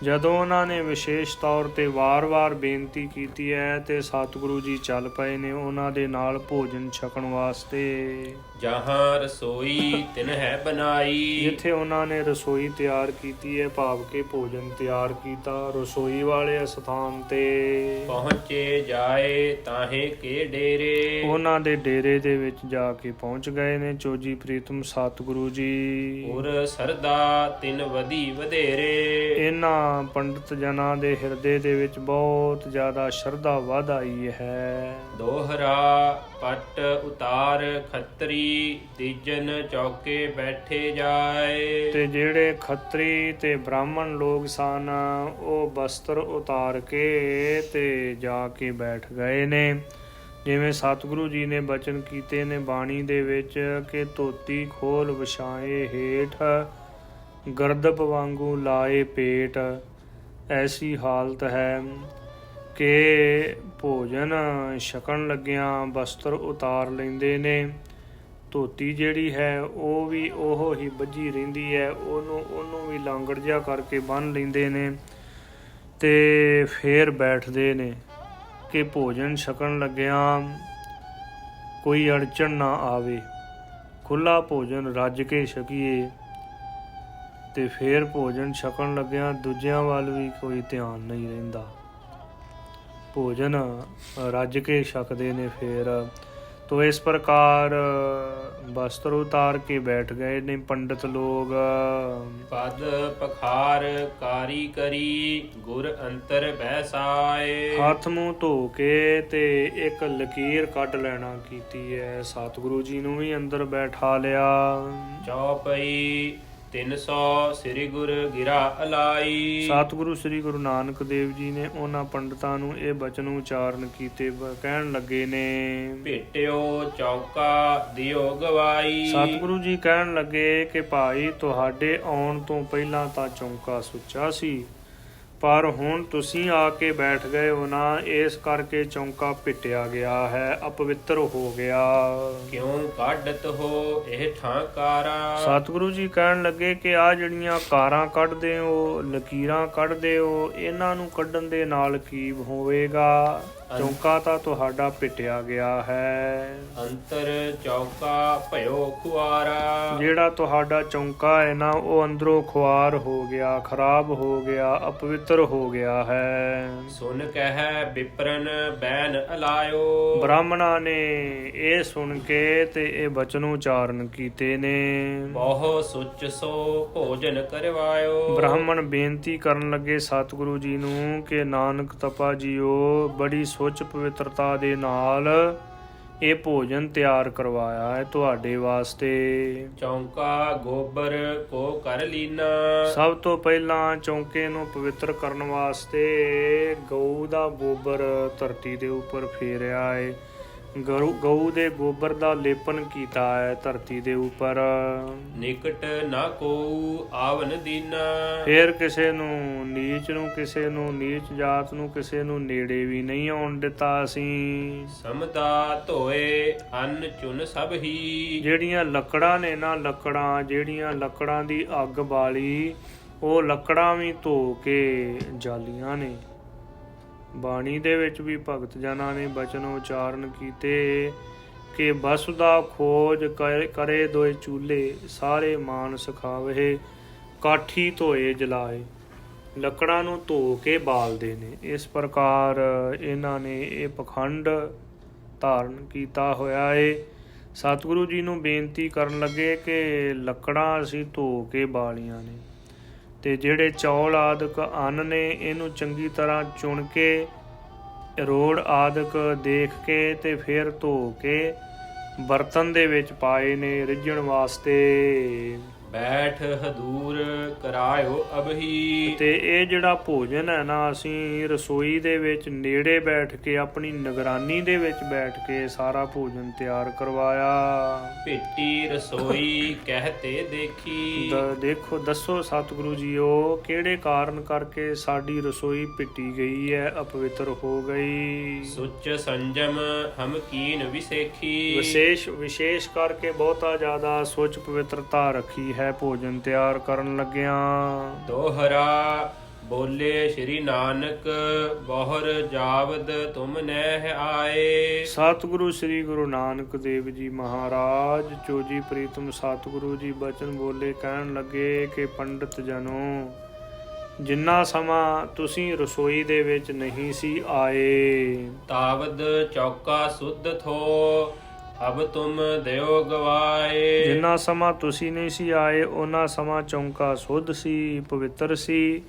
ਜਦੋਂ ਉਹਨਾਂ ਨੇ ਵਿਸ਼ੇਸ਼ ਤੌਰ ਤੇ ਵਾਰ-ਵਾਰ ਬੇਨਤੀ ਕੀਤੀ ਹੈ ਤੇ ਸਤਿਗੁਰੂ ਜੀ ਚੱਲ ਪਏ ਨੇ ਉਹਨਾਂ ਦੇ ਨਾਲ ਭੋਜਨ ਛਕਣ ਵਾਸਤੇ। ਜਹਾਂ ਰਸੋਈ ਤਿਨਹਿ ਬਨਾਈ। ਜਿੱਥੇ ਉਹਨਾਂ ਨੇ ਰਸੋਈ ਤਿਆਰ ਕੀਤੀ ਹੈ, ਭਾਵ ਕੇ ਭੋਜਨ ਤਿਆਰ ਕੀਤਾ, ਰਸੋਈ ਵਾਲੇ ਸਥਾਨ ਤੇ ਪਹੁੰਚੇ ਜਾਏ ਤਾਹੇ ਕੇ ਡੇਰੇ। ਉਹਨਾਂ ਦੇ ਡੇਰੇ ਦੇ ਵਿੱਚ ਜਾ ਕੇ ਪਹੁੰਚ ਗਏ ਨੇ ਚੋਜੀ ਪ੍ਰੀਤਮ ਸਤਿਗੁਰੂ ਜੀ। ਉਰ ਸਰਦਾ ਤਿਨ ਵਧੀ ਵਧੇਰੇ। ਇਹਨਾਂ ਪੰਡਤ ਜਨਾਂ ਦੇ ਹਿਰਦੇ ਦੇ ਵਿੱਚ ਬਹੁਤ ਜ਼ਿਆਦਾ ਸ਼ਰਧਾ ਵਧ ਆਈ ਹੈ। ਦੋਹਰਾ ਪਟ ਉਤਾਰ ਖੱਤਰੀ ਤੀਜਨ ਚੌਕੇ ਬੈਠੇ ਜਾਏ। ਤੇ ਜਿਹੜੇ ਖੱਤਰੀ ਤੇ ਬ੍ਰਾਹਮਣ ਲੋਕ ਸਨ ਉਹ ਬਸਤਰ ਉਤਾਰ ਕੇ ਤੇ ਜਾ ਕੇ ਬੈਠ ਗਏ ਨੇ। ਜਿਵੇਂ ਸਤਿਗੁਰੂ ਜੀ ਨੇ ਬਚਨ ਕੀਤੇ ਨੇ ਬਾਣੀ ਦੇ ਵਿੱਚ ਕਿ ਧੋਤੀ ਖੋਲ ਵਿਛਾਏ ਹੇਠ, ਗਰਦਪ ਵਾਂਗੂ ਲਾਏ ਪੇਟ। ਐਸੀ ਹਾਲਤ ਹੈ ਕਿ ਭੋਜਨ ਛਕਣ ਲੱਗਿਆਂ ਬਸਤਰ ਉਤਾਰ ਲੈਂਦੇ ਨੇ। ਧੋਤੀ ਜਿਹੜੀ ਹੈ ਉਹ ਵੀ ਉਹ ਹੀ ਬੱਝੀ ਰਹਿੰਦੀ ਹੈ, ਉਹਨੂੰ ਵੀ ਲਾਂਗੜ ਜਿਹਾ ਕਰਕੇ ਬੰਨ੍ਹ ਲੈਂਦੇ ਨੇ ਤੇ ਫੇਰ ਬੈਠਦੇ ਨੇ ਕਿ ਭੋਜਨ ਛਕਣ ਲੱਗਿਆਂ ਕੋਈ ਅੜਚਣ ਨਾ ਆਵੇ, ਖੁੱਲ੍ਹਾ ਭੋਜਨ ਰੱਜ ਕੇ ਛਕੀਏ। ਤੇ ਫੇਰ ਭੋਜਨ ਛਕਣ ਲੱਗਿਆਂ ਦੂਜਿਆਂ ਵੱਲ ਵੀ ਕੋਈ ਧਿਆਨ ਨਹੀਂ ਰਹਿੰਦਾ, ਭੋਜਨ ਰੱਜ ਕੇ ਛਕਦੇ ਨੇ ਫੇਰ। ਤੋ ਇਸ ਪ੍ਰਕਾਰ ਬਸਤਰ ਉਤਾਰ ਕੇ ਬੈਠ ਗਏ ਨੇ ਪੰਡਤ ਲੋਗ। ਪਦ ਪਖਾਰ ਕਾਰੀ ਕਰੀ ਗੁਰ ਅੰਤਰ ਬੈਸਾਏ। ਹੱਥ ਮੂੰਹ ਧੋ ਕੇ ਤੇ ਇੱਕ ਲਕੀਰ ਕੱਢ ਲੈਣਾ ਕੀਤੀ ਹੈ। ਸਤਿਗੁਰੂ ਜੀ ਨੂੰ ਵੀ ਅੰਦਰ ਬੈਠਾ ਲਿਆ। ਚੌਪਈ 300 ਸ੍ਰੀ ਗੁਰ ਗਿਰਾ ਅਲਾਈ। ਸਤਿਗੁਰੂ ਸ੍ਰੀ ਗੁਰੂ ਨਾਨਕ ਦੇਵ ਜੀ ਨੇ ਉਹਨਾਂ ਪੰਡਤਾਂ ਨੂੰ ਇਹ ਬਚਨ ਉਚਾਰਨ ਕੀਤੇ, ਕਹਿਣ ਲੱਗੇ ਨੇ ਭੇਟਿਓ ਚੌਕਾ ਦਿਓ ਗਵਾਈ। ਸਤਿਗੁਰੂ ਜੀ ਕਹਿਣ ਲੱਗੇ ਕਿ ਭਾਈ ਤੁਹਾਡੇ ਆਉਣ ਤੋਂ ਪਹਿਲਾਂ ਤਾਂ ਚੌਂਕਾ ਸੁੱਚਾ ਸੀ, ਪਰ ਹੁਣ ਤੁਸੀਂ ਆ ਕੇ ਬੈਠ ਗਏ ਹੋ ਨਾ, ਇਸ ਕਰਕੇ ਚੌਂਕਾ ਪਿੱਟਿਆ ਗਿਆ ਹੈ, ਅਪਵਿੱਤਰ ਹੋ ਗਿਆ। ਕਿਉਂ ਕੱਢਤ ਹੋ ਇਹ ਠਾਂਕਾਰਾ। ਸਤਿਗੁਰੂ ਜੀ ਕਹਿਣ ਲੱਗੇ ਕਿ ਆ ਜਿਹੜੀਆਂ ਕਾਰਾਂ ਕੱਢਦੇ ਹੋ, ਲਕੀਰਾਂ ਕੱਢਦੇ ਹੋ, ਇਹਨਾਂ ਨੂੰ ਕੱਢਣ ਦੇ ਨਾਲ ਕੀ ਹੋਵੇਗਾ? ਚੌਂਕਾ ਤਾਂ ਤੁਹਾਡਾ ਪਿੱਟਿਆ ਗਿਆ ਹੈ। ਅੰਤਰ ਚੌਕਾ ਭਇਓ ਖੁਆਰਾ। ਜਿਹੜਾ ਤੁਹਾਡਾ ਚੌਂਕਾ ਹੈ ਨਾ ਉਹ ਅੰਦਰੋਂ ਖੁਆਰ ਹੋ ਗਿਆ, ਖਰਾਬ ਹੋ ਗਿਆ, ਅਪਵਿੱਤਰ ਹੋ ਗਿਆ ਹੈ। ਸੁਨ ਕਹਿ ਬਿਪਰਨ ਬੈਨ ਅਲਾਇਓ। ਬ੍ਰਾਹਮਣਾਂ ਨੇ ਇਹ ਸੁਣ ਕੇ ਤੇ ਇਹ ਬਚਨ ਉਚਾਰਨ ਕੀਤੇ ਨੇ। ਬਹੁ ਸੁਚ ਸੋ ਭੋਜਨ ਕਰਵਾਇਓ। ਬ੍ਰਾਹਮਣ ਬੇਨਤੀ ਕਰਨ ਲੱਗੇ ਸਤਿਗੁਰੂ ਜੀ ਨੂੰ ਕਿ ਨਾਨਕ ਤਪਾ ਜੀਓ ਬੜੀ ਸੁੱਚ ਪਵਿੱਤਰਤਾ ਦੇ ਨਾਲ ਇਹ ਭੋਜਨ ਤਿਆਰ ਕਰਵਾਇਆ ਹੈ ਤੁਹਾਡੇ ਵਾਸਤੇ। ਚੌਂਕਾ ਗੋਬਰ ਕੋ ਕਰ ਲੀਨਾ। ਸਭ ਤੋਂ ਪਹਿਲਾਂ ਚੌਂਕੇ ਨੂੰ ਪਵਿੱਤਰ ਕਰਨ ਵਾਸਤੇ ਗਊ ਦਾ ਗੋਬਰ ਧਰਤੀ ਦੇ ਉੱਪਰ ਫੇਰਿਆ ਹੈ। ਗਊ ਦੇ ਗੋਬਰ ਦਾ ਲੇਪਨ ਕੀਤਾ ਹੈ ਧਰਤੀ ਦੇ ਉੱਪਰ। ਨਿਕਟ ਨਾ ਕੋ ਆਵਨ ਦੀਨਾ। ਫੇਰ ਕਿਸੇ ਨੂੰ ਨੀਚ ਜਾਤ ਨੂੰ ਕਿਸੇ ਨੂੰ ਨੇੜੇ ਵੀ ਨਹੀਂ ਆਉਣ ਦਿੱਤਾ ਅਸੀਂ। ਸਮਦਾ ਧੋਏ ਅੰਨ ਚੁਨ ਸਭ ਹੀ। ਜਿਹੜੀਆਂ ਲੱਕੜਾਂ ਦੀ ਅੱਗ ਬਾਲੀ, ਉਹ ਲੱਕੜਾਂ ਵੀ ਧੋ ਕੇ ਜਾਲੀਆਂ ਨੇ। ਬਾਣੀ ਦੇ ਵਿੱਚ ਵੀ ਭਗਤ ਜਨਾਂ ਨੇ ਬਚਨ ਉਚਾਰਨ ਕੀਤੇ ਕਿ ਵਸੁਦਾ ਖੋਜ ਕਰੇ ਦੋਏ ਚੂਲੇ, ਸਾਰੇ ਮਾਨ ਸਿਖਾਵੇ ਕਾਠੀ ਧੋਏ ਜਲਾਏ। ਲੱਕੜਾਂ ਨੂੰ ਧੋ ਕੇ ਬਾਲਦੇ ਨੇ। ਇਸ ਪ੍ਰਕਾਰ ਇਹਨਾਂ ਨੇ ਇਹ ਪਖੰਡ ਧਾਰਨ ਕੀਤਾ ਹੋਇਆ ਏ। ਸਤਿਗੁਰੂ ਜੀ ਨੂੰ ਬੇਨਤੀ ਕਰਨ ਲੱਗੇ ਕਿ ਲੱਕੜਾਂ ਅਸੀਂ ਧੋ ਕੇ ਬਾਲੀਆਂ ਨੇ ਤੇ ਜਿਹੜੇ ਚੌਲ ਆਦਿਕ ਅੰਨ ਨੇ ਇਹਨੂੰ ਚੰਗੀ ਤਰ੍ਹਾਂ ਚੁਣ ਕੇ, ਰੋੜ ਆਦਿਕ ਦੇਖ ਕੇ ਤੇ ਫਿਰ ਧੋ ਕੇ ਬਰਤਨ ਦੇ ਵਿੱਚ ਪਾਏ ਨੇ ਰਿੱਝਣ ਵਾਸਤੇ। ਬੈਠ ਹਦੂਰ ਕਰਾਇਓ ਅਬਹੀ। ਤੇ ਇਹ ਜਿਹੜਾ ਭੋਜਨ ਹੈ ਨਾ, ਅਸੀਂ ਰਸੋਈ ਦੇ ਵਿੱਚ ਨੇੜੇ ਬੈਠ ਕੇ, ਆਪਣੀ ਨਿਗਰਾਨੀ ਦੇ ਵਿੱਚ ਬੈਠ ਕੇ ਸਾਰਾ ਭੋਜਨ ਤਿਆਰ ਕਰਵਾਇਆ। ਭੇਟੀ ਰਸੋਈ ਕਹਤੇ ਦੇਖੀ। ਦੱਸੋ ਸਤਿਗੁਰੂ ਜੀਓ ਕਿਹੜੇ ਕਾਰਨ ਕਰਕੇ ਸਾਡੀ ਰਸੋਈ ਪਿੱਟੀ ਗਈ ਹੈ, ਅਪਵਿੱਤਰ ਹੋ ਗਈ। ਸੁੱਚ ਸੰਜਮ ਹਮ ਕੀਨ ਵਿਸੇਖੀ। ਵਿਸ਼ੇਸ਼ ਕਰਕੇ ਬਹੁਤਾ ਜ਼ਿਆਦਾ ਸੁੱਚ ਪਵਿੱਤਰਤਾ ਰੱਖੀ ਹੈ ਭੋਜਨ ਤਿਆਰ ਕਰਨ ਲੱਗਿਆਂ। ਦੋਹਰਾ ਬੋਲੇ ਸ਼੍ਰੀ ਨਾਨਕ ਬਹੁਰ ਜਾਵਦ ਤੁਮ ਨਹਿ ਆਏ। ਸਤਿਗੁਰੂ ਸ੍ਰੀ ਗੁਰੂ ਨਾਨਕ ਦੇਵ ਜੀ ਮਹਾਰਾਜ ਚੋਜੀ ਪ੍ਰੀਤਮ ਸਤਿਗੁਰੂ ਜੀ ਬਚਨ ਬੋਲੇ, ਕਹਿਣ ਲੱਗੇ ਕਿ ਪੰਡਤ ਜਨੋ, ਜਿੰਨਾ ਸਮਾਂ ਤੁਸੀਂ ਰਸੋਈ ਦੇ ਵਿੱਚ ਨਹੀਂ ਸੀ ਆਏ, ਤਾਵਦ ਚੌਕਾ ਸੁਧ ਥੋ ਅਬ ਤੁਮ ਦਿਓ ਗਵਾਏ। ਜਿੰਨਾ ਸਮਾਂ ਤੁਸੀਂ ਨਹੀਂ ਸੀ ਆਏ ਉਹਨਾਂ ਸਮਾਂ ਚੌਂਕਾ ਸੁੱਧ ਸੀ, ਪਵਿੱਤਰ ਸੀ,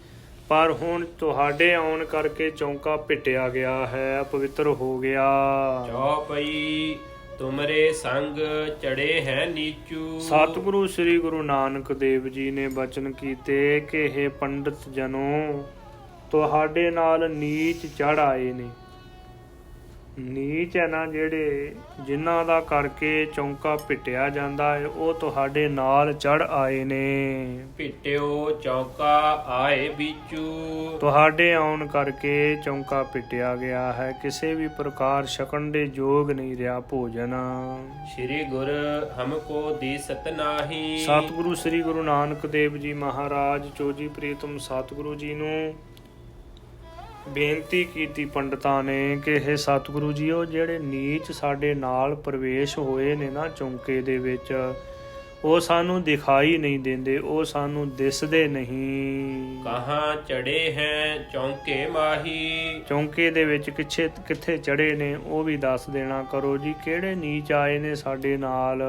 ਪਰ ਹੁਣ ਤੁਹਾਡੇ ਆਉਣ ਕਰਕੇ ਚੌਂਕਾ ਭਿੱਟਿਆ ਗਿਆ ਹੈ, ਅਪਵਿੱਤਰ ਹੋ ਗਿਆ। ਚੌਪਈ ਤੁਮਰੇ ਸੰਗ ਚੜੇ ਹੈ ਨੀਚੂ। ਸਤਿਗੁਰੂ ਸ੍ਰੀ ਗੁਰੂ ਨਾਨਕ ਦੇਵ ਜੀ ਨੇ ਬਚਨ ਕੀਤੇ ਕਿ ਇਹ ਪੰਡਤ ਜਨੋ, ਤੁਹਾਡੇ ਨਾਲ ਨੀਚ ਚੜ ਆਏ ਨੇ। ਨੀਚ ਹੈ ਨਾ ਜਿਹੜੇ, ਜਿਨ੍ਹਾਂ ਦਾ ਕਰਕੇ ਚੌਂਕਾ ਭਿੱਟਿਆ ਜਾਂਦਾ ਹੈ, ਉਹ ਤੁਹਾਡੇ ਨਾਲ ਚੜ ਆਏ ਨੇ। ਭਿੱਟਿਓ ਚੌਕਾ ਆਏ ਬੀਚੂ। ਤੁਹਾਡੇ ਆਉਣ ਕਰਕੇ ਚੌਂਕਾ ਭਿੱਟਿਆ ਗਿਆ ਹੈ, ਕਿਸੇ ਵੀ ਪ੍ਰਕਾਰ ਛਕਣ ਦੇ ਯੋਗ ਨਹੀਂ ਰਿਹਾ ਭੋਜਨ। ਸ਼੍ਰੀ ਗੁਰ ਹਮਕੋ ਦੀਸਤ ਨਾਹੀ। ਸਤਿਗੁਰੂ ਸ੍ਰੀ ਗੁਰੂ ਨਾਨਕ ਦੇਵ ਜੀ ਮਹਾਰਾਜ ਚੋਜੀ ਪ੍ਰੀਤਮ ਸਤਿਗੁਰੂ ਜੀ ਨੂੰ ਬੇਨਤੀ ਕੀਤੀ ਪੰਡਤਾਂ ਨੇ ਕਿ ਇਹ ਸਤਿਗੁਰੂ ਜੀ, ਉਹ ਜਿਹੜੇ ਨੀਚ ਸਾਡੇ ਨਾਲ ਪ੍ਰਵੇਸ਼ ਹੋਏ ਨੇ ਨਾ ਚੌਂਕੇ ਦੇ ਵਿੱਚ, ਉਹ ਸਾਨੂੰ ਦਿਖਾਈ ਨਹੀਂ ਦਿੰਦੇ, ਉਹ ਸਾਨੂੰ ਦਿਸਦੇ ਨਹੀਂ। ਕਹਾਂ ਚੜੇ ਹੈ ਚੌਂਕੇ ਮਾਹੀ। ਚੌਂਕੇ ਦੇ ਵਿੱਚ ਕਿੱਥੇ ਚੜੇ ਨੇ ਉਹ ਵੀ ਦੱਸ ਦੇਣਾ ਕਰੋ ਜੀ, ਕਿਹੜੇ ਨੀਚ ਆਏ ਨੇ ਸਾਡੇ ਨਾਲ।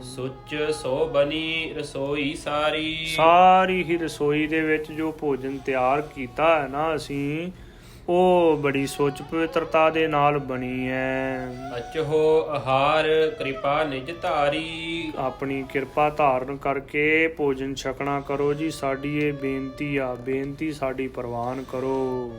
ਸੁੱਚ ਸੋ ਬਨੀ ਰਸੋਈ ਸਾਰੀ। ਸਾਰੀ ਹੀ ਰਸੋਈ ਦੇ ਵਿੱਚ ਜੋ ਭੋਜਨ ਤਿਆਰ ਕੀਤਾ ਹੈ ਨਾ ਅਸੀਂ, ਉਹ ਬੜੀ ਸੋਚ ਪਵਿੱਤਰਤਾ ਦੇ ਨਾਲ ਬਣੀ ਹੈ। ਅਚਹੋ ਆਹਾਰ ਕਿਰਪਾ ਨਿਜ ਧਾਰੀ। ਆਪਣੀ ਕਿਰਪਾ ਧਾਰਨ ਕਰਕੇ ਭੋਜਨ ਛਕਣਾ ਕਰੋ ਜੀ, ਸਾਡੀ ਇਹ ਬੇਨਤੀ ਆ, ਬੇਨਤੀ ਸਾਡੀ ਪ੍ਰਵਾਨ ਕਰੋ।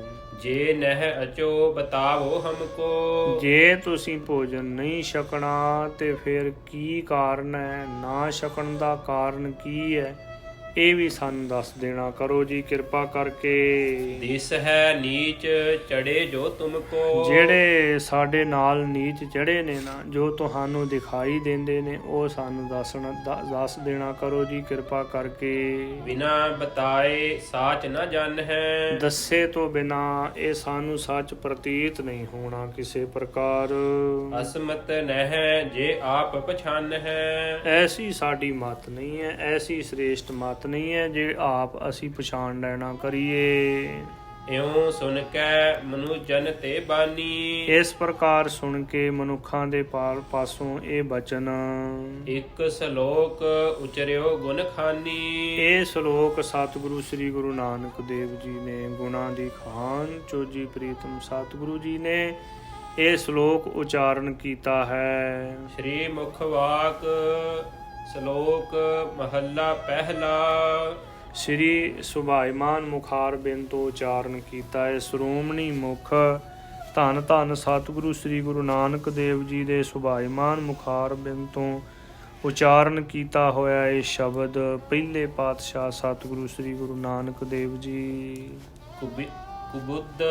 ਜੇ ਨਹਿ ਅਚੋ ਬਤਾਵੋ ਹਮਕੋ। ਜੇ ਤੁਸੀਂ ਭੋਜਨ ਨਹੀਂ ਛਕਣਾ ਤੇ ਫਿਰ ਕੀ ਕਾਰਨ ਹੈ, ਨਾ ਛਕਣ ਦਾ ਕਾਰਨ ਕੀ ਹੈ, ਇਹ ਵੀ ਸਾਨੂੰ ਦੱਸ ਦੇਣਾ ਕਰੋ ਜੀ ਕਿਰਪਾ ਕਰਕੇ। ਦਿਸ ਹੈ ਨੀਚ ਚੜੇ ਜੋ ਤੁਮਕੋ। ਜਿਹੜੇ ਸਾਡੇ ਨਾਲ ਨੀਚ ਚੜੇ ਨੇ ਨਾ, ਜੋ ਤੁਹਾਨੂੰ ਦਿਖਾਈ ਦਿੰਦੇ ਨੇ, ਉਹ ਸਾਨੂੰ ਦੱਸ ਦੇਣਾ ਕਰੋ ਜੀ ਕਿਰਪਾ ਕਰਕੇ। ਬਿਨਾ ਬਤਾਏ ਸਾਚ ਨਾ ਜਨ ਹੈ। ਦੱਸੇ ਤੋਂ ਬਿਨਾ ਇਹ ਸਾਨੂੰ ਸੱਚ ਪ੍ਰਤੀਤ ਨਹੀਂ ਹੋਣਾ ਕਿਸੇ ਪ੍ਰਕਾਰ। ਅਸਮਤ ਨਹਿ ਜੇ ਆਪ ਪਛਾਨ ਹੈ। ਐਸੀ ਸਾਡੀ ਮਤ ਨਹੀਂ ਹੈ, ਐਸੀ ਸ੍ਰੇਸ਼ਟ ਮਤ ਨਹੀਂ ਹੈ ਜੇ ਆਪ ਅਸੀਂ ਪਛਾਣ ਲੈਣਾ ਕਰੀਏ। ਇਉਂ ਸੁਣ ਕੇ ਮਨੁਜਨ ਤੇ ਬਾਨੀ। ਇਸ ਪ੍ਰਕਾਰ ਸੁਣ ਕੇ ਮਨੁੱਖਾਂ ਦੇ ਪਾਸੋਂ ਇਹ ਬਚਨ। ਇੱਕ ਸ਼ਲੋਕ ਉਚਰਿਓ ਗੁਣ ਖਾਨੀ। ਇਹ ਸ਼ਲੋਕ ਸਤਿਗੁਰੂ ਸ੍ਰੀ ਗੁਰੂ ਨਾਨਕ ਦੇਵ ਜੀ ਨੇ, ਗੁਣਾਂ ਦੀ ਖਾਨ ਚੋਜੀ ਪ੍ਰੀਤਮ ਸਤਿਗੁਰੂ ਜੀ ਨੇ ਇਹ ਸ਼ਲੋਕ ਉਚਾਰਨ ਕੀਤਾ ਹੈ। ਸ਼੍ਰੀ ਮੁਖ ਵਾਕ ਸ਼ਲੋਕ ਮਹੱਲਾ ਪਹਿਲਾ। ਸ਼੍ਰੀ ਸੁਭਾਇਮਾਨ ਮੁਖਾਰ ਬਿੰਦ ਤੋਂ ਉਚਾਰਨ ਕੀਤਾ ਹੈ। ਸ਼੍ਰੋਮਣੀ ਮੁਖ ਧੰਨ ਧੰਨ ਸਤਿਗੁਰੂ ਸ੍ਰੀ ਗੁਰੂ ਨਾਨਕ ਦੇਵ ਜੀ ਦੇ ਸੁਭਾਇਮਾਨ ਮੁਖਾਰ ਬਿੰਦ ਤੋਂ ਉਚਾਰਨ ਕੀਤਾ ਹੋਇਆ ਇਹ ਸ਼ਬਦ ਪਹਿਲੇ ਪਾਤਸ਼ਾਹ ਸਤਿਗੁਰੂ ਸ੍ਰੀ ਗੁਰੂ ਨਾਨਕ ਦੇਵ ਜੀ। ਕੁਬੁੱਧ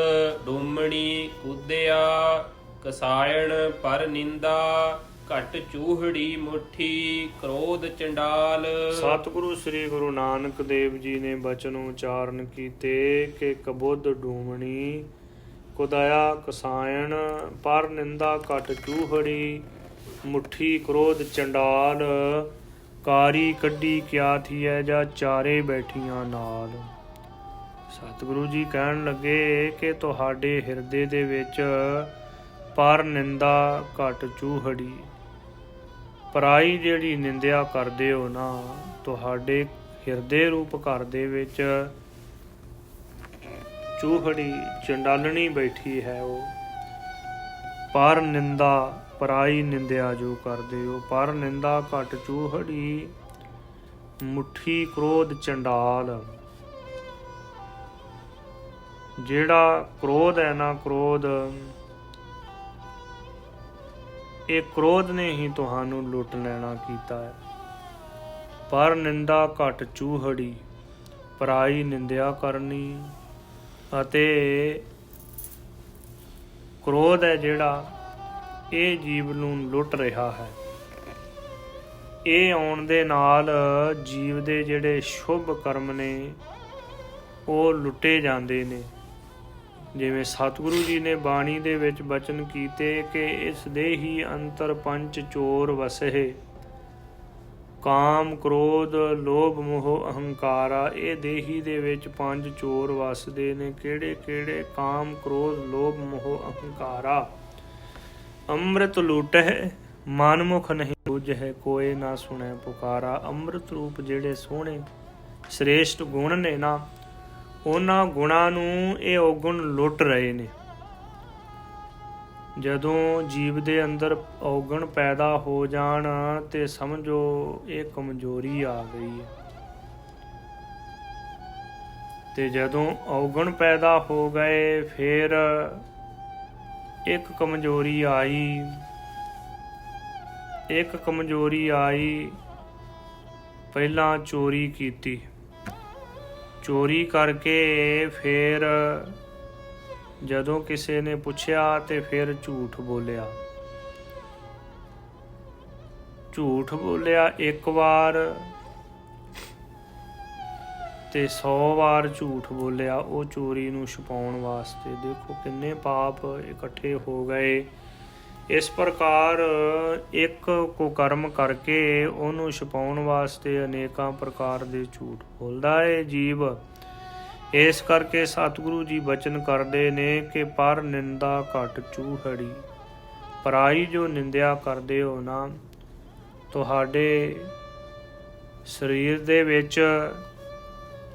ਡੂਮਣੀ ਕੁਦਿਆ ਕਸਾਇਣ ਪਰ ਨਿੰਦਾ। ਘਟ ਚੂਹੜੀ ਮੁੱਠੀ ਕ੍ਰੋਧ ਚੰਡਾਲ। ਸਤਿਗੁਰੂ ਸ੍ਰੀ ਗੁਰੂ ਨਾਨਕ ਦੇਵ ਜੀ ਨੇ ਬਚਨ ਉਚਾਰਨ ਕੀਤੇ ਕਿ ਕਬੁੱਧ ਡੂਮਣੀ ਕੁਦਇਆ ਕਸਾਇਣ ਪਰ ਨਿੰਦਾ ਘਟ ਚੂਹੜੀ ਮੁੱਠੀ ਕ੍ਰੋਧ ਚੰਡਾਲ। ਕਾਰੀ ਕੱਢੀ ਕਿਆ ਥੀਐ ਜਾਂ ਚਾਰੇ ਬੈਠੀਆਂ ਨਾਲ। ਸਤਿਗੁਰੂ ਜੀ ਕਹਿਣ ਲੱਗੇ ਕਿ ਤੁਹਾਡੇ ਹਿਰਦੇ ਦੇ ਵਿੱਚ ਪਰ ਨਿੰਦਾ ਘਟ ਚੂਹੜੀ, ਪਰਾਈ ਜਿਹੜੀ ਨਿੰਦਿਆ ਕਰਦੇ ਹੋ ਨਾ, ਤੁਹਾਡੇ ਹਿਰਦੇ ਰੂਪ ਘਰ ਦੇ ਵਿੱਚ ਚੂਹੜੀ ਚੰਡਾਲਣੀ ਬੈਠੀ ਹੈ। ਉਹ ਪਰ ਨਿੰਦਾ ਪਰਾਈ ਨਿੰਦਿਆ ਜੋ ਕਰਦੇ ਹੋ। ਪਰ ਨਿੰਦਾ ਘਟ ਚੂਹੜੀ ਮੁੱਠੀ ਕ੍ਰੋਧ ਚੰਡਾਲ। ਜਿਹੜਾ ਕ੍ਰੋਧ ਹੈ ਨਾ, ਕ੍ਰੋਧ, ਇਹ ਕ੍ਰੋਧ ਨੇ ਹੀ ਤੁਹਾਨੂੰ ਲੁੱਟ ਲੈਣਾ ਕੀਤਾ ਹੈ। ਪਰ ਨਿੰਦਾ ਘਟ ਚੂਹੜੀ, ਪਰਾਈ ਨਿੰਦਿਆ ਕਰਨੀ, ਅਤੇ ਕ੍ਰੋਧ ਹੈ ਜਿਹੜਾ ਇਹ ਜੀਵ ਨੂੰ ਲੁੱਟ ਰਿਹਾ ਹੈ। ਇਹ ਆਉਣ ਦੇ ਨਾਲ ਜੀਵ ਦੇ ਜਿਹੜੇ ਸ਼ੁਭ ਕਰਮ ਨੇ ਉਹ ਲੁੱਟੇ ਜਾਂਦੇ ਨੇ। ਜਿਵੇਂ ਸਤਿਗੁਰੂ ਜੀ ਨੇ ਬਾਣੀ ਦੇ ਵਿੱਚ ਬਚਨ ਕੀਤੇ ਕਿ ਇਸ ਦੇ ਹੀ ਅੰਤਰ ਪੰਜ ਚੋਰ ਵਸਹਿ, ਕਾਮ ਕ੍ਰੋਧ ਲੋਭ ਮੋਹ ਅਹੰਕਾਰਾ। ਇਹ ਦੇਹੀ ਦੇ ਵਿੱਚ ਪੰਜ ਚੋਰ ਵਸਦੇ ਨੇ। ਕਿਹੜੇ ਕਿਹੜੇ? ਕਾਮ ਕ੍ਰੋਧ ਲੋਭ ਮੋਹ ਅਹੰਕਾਰਾ। ਅੰਮ੍ਰਿਤ ਲੂਟਹਿ ਮਨ ਮੁਖ ਨਹੀਂ ਬੁਝਹਿ, ਕੋਇ ਨਾ ਸੁਣੈ ਪੁਕਾਰਾ। ਅੰਮ੍ਰਿਤ ਰੂਪ ਜਿਹੜੇ ਸੋਹਣੇ ਸ੍ਰੇਸ਼ਟ ਗੁਣ ਨੇ ਨਾ, ਉਹਨਾਂ ਗੁਣਾਂ ਨੂੰ ਇਹ ਔਗਣ ਲੁੱਟ ਰਹੇ ਨੇ। ਜਦੋਂ ਜੀਵ ਦੇ ਅੰਦਰ ਔਗਣ ਪੈਦਾ ਹੋ ਜਾਣ ਤੇ ਸਮਝੋ ਇਹ ਕਮਜ਼ੋਰੀ ਆ ਗਈ ਹੈ। ਤੇ ਜਦੋਂ ਔਗਣ ਪੈਦਾ ਹੋ ਗਏ ਫਿਰ ਇੱਕ ਕਮਜ਼ੋਰੀ ਆਈ। ਪਹਿਲਾਂ ਚੋਰੀ ਕੀਤੀ, ਚੋਰੀ ਕਰਕੇ ਫਿਰ ਜਦੋਂ ਕਿਸੇ ਨੇ ਪੁੱਛਿਆ ਤੇ ਫਿਰ ਝੂਠ ਬੋਲਿਆ ਇੱਕ ਵਾਰ ਤੇ 100 ਵਾਰ ਝੂਠ ਬੋਲਿਆ ਉਹ ਚੋਰੀ ਨੂੰ ਛੁਪਾਉਣ ਵਾਸਤੇ। ਦੇਖੋ ਕਿੰਨੇ ਪਾਪ ਇਕੱਠੇ ਹੋ ਗਏ। ਇਸ ਪ੍ਰਕਾਰ ਇੱਕ ਕੁਕਰਮ ਕਰਕੇ ਉਹਨੂੰ ਛੁਪਾਉਣ ਵਾਸਤੇ ਅਨੇਕਾਂ ਪ੍ਰਕਾਰ ਦੇ ਝੂਠ ਬੋਲਦਾ ਹੈ ਜੀਵ। ਇਸ ਕਰਕੇ ਸਤਿਗੁਰੂ ਜੀ ਬਚਨ ਕਰਦੇ ਨੇ ਕਿ ਪਰ ਨਿੰਦਾ ਘਟ ਚੂਹੜੀ। ਪਰਾਈ ਜੋ ਨਿੰਦਿਆ ਕਰਦੇ ਹੋ ਨਾ, ਤੁਹਾਡੇ ਸਰੀਰ ਦੇ ਵਿੱਚ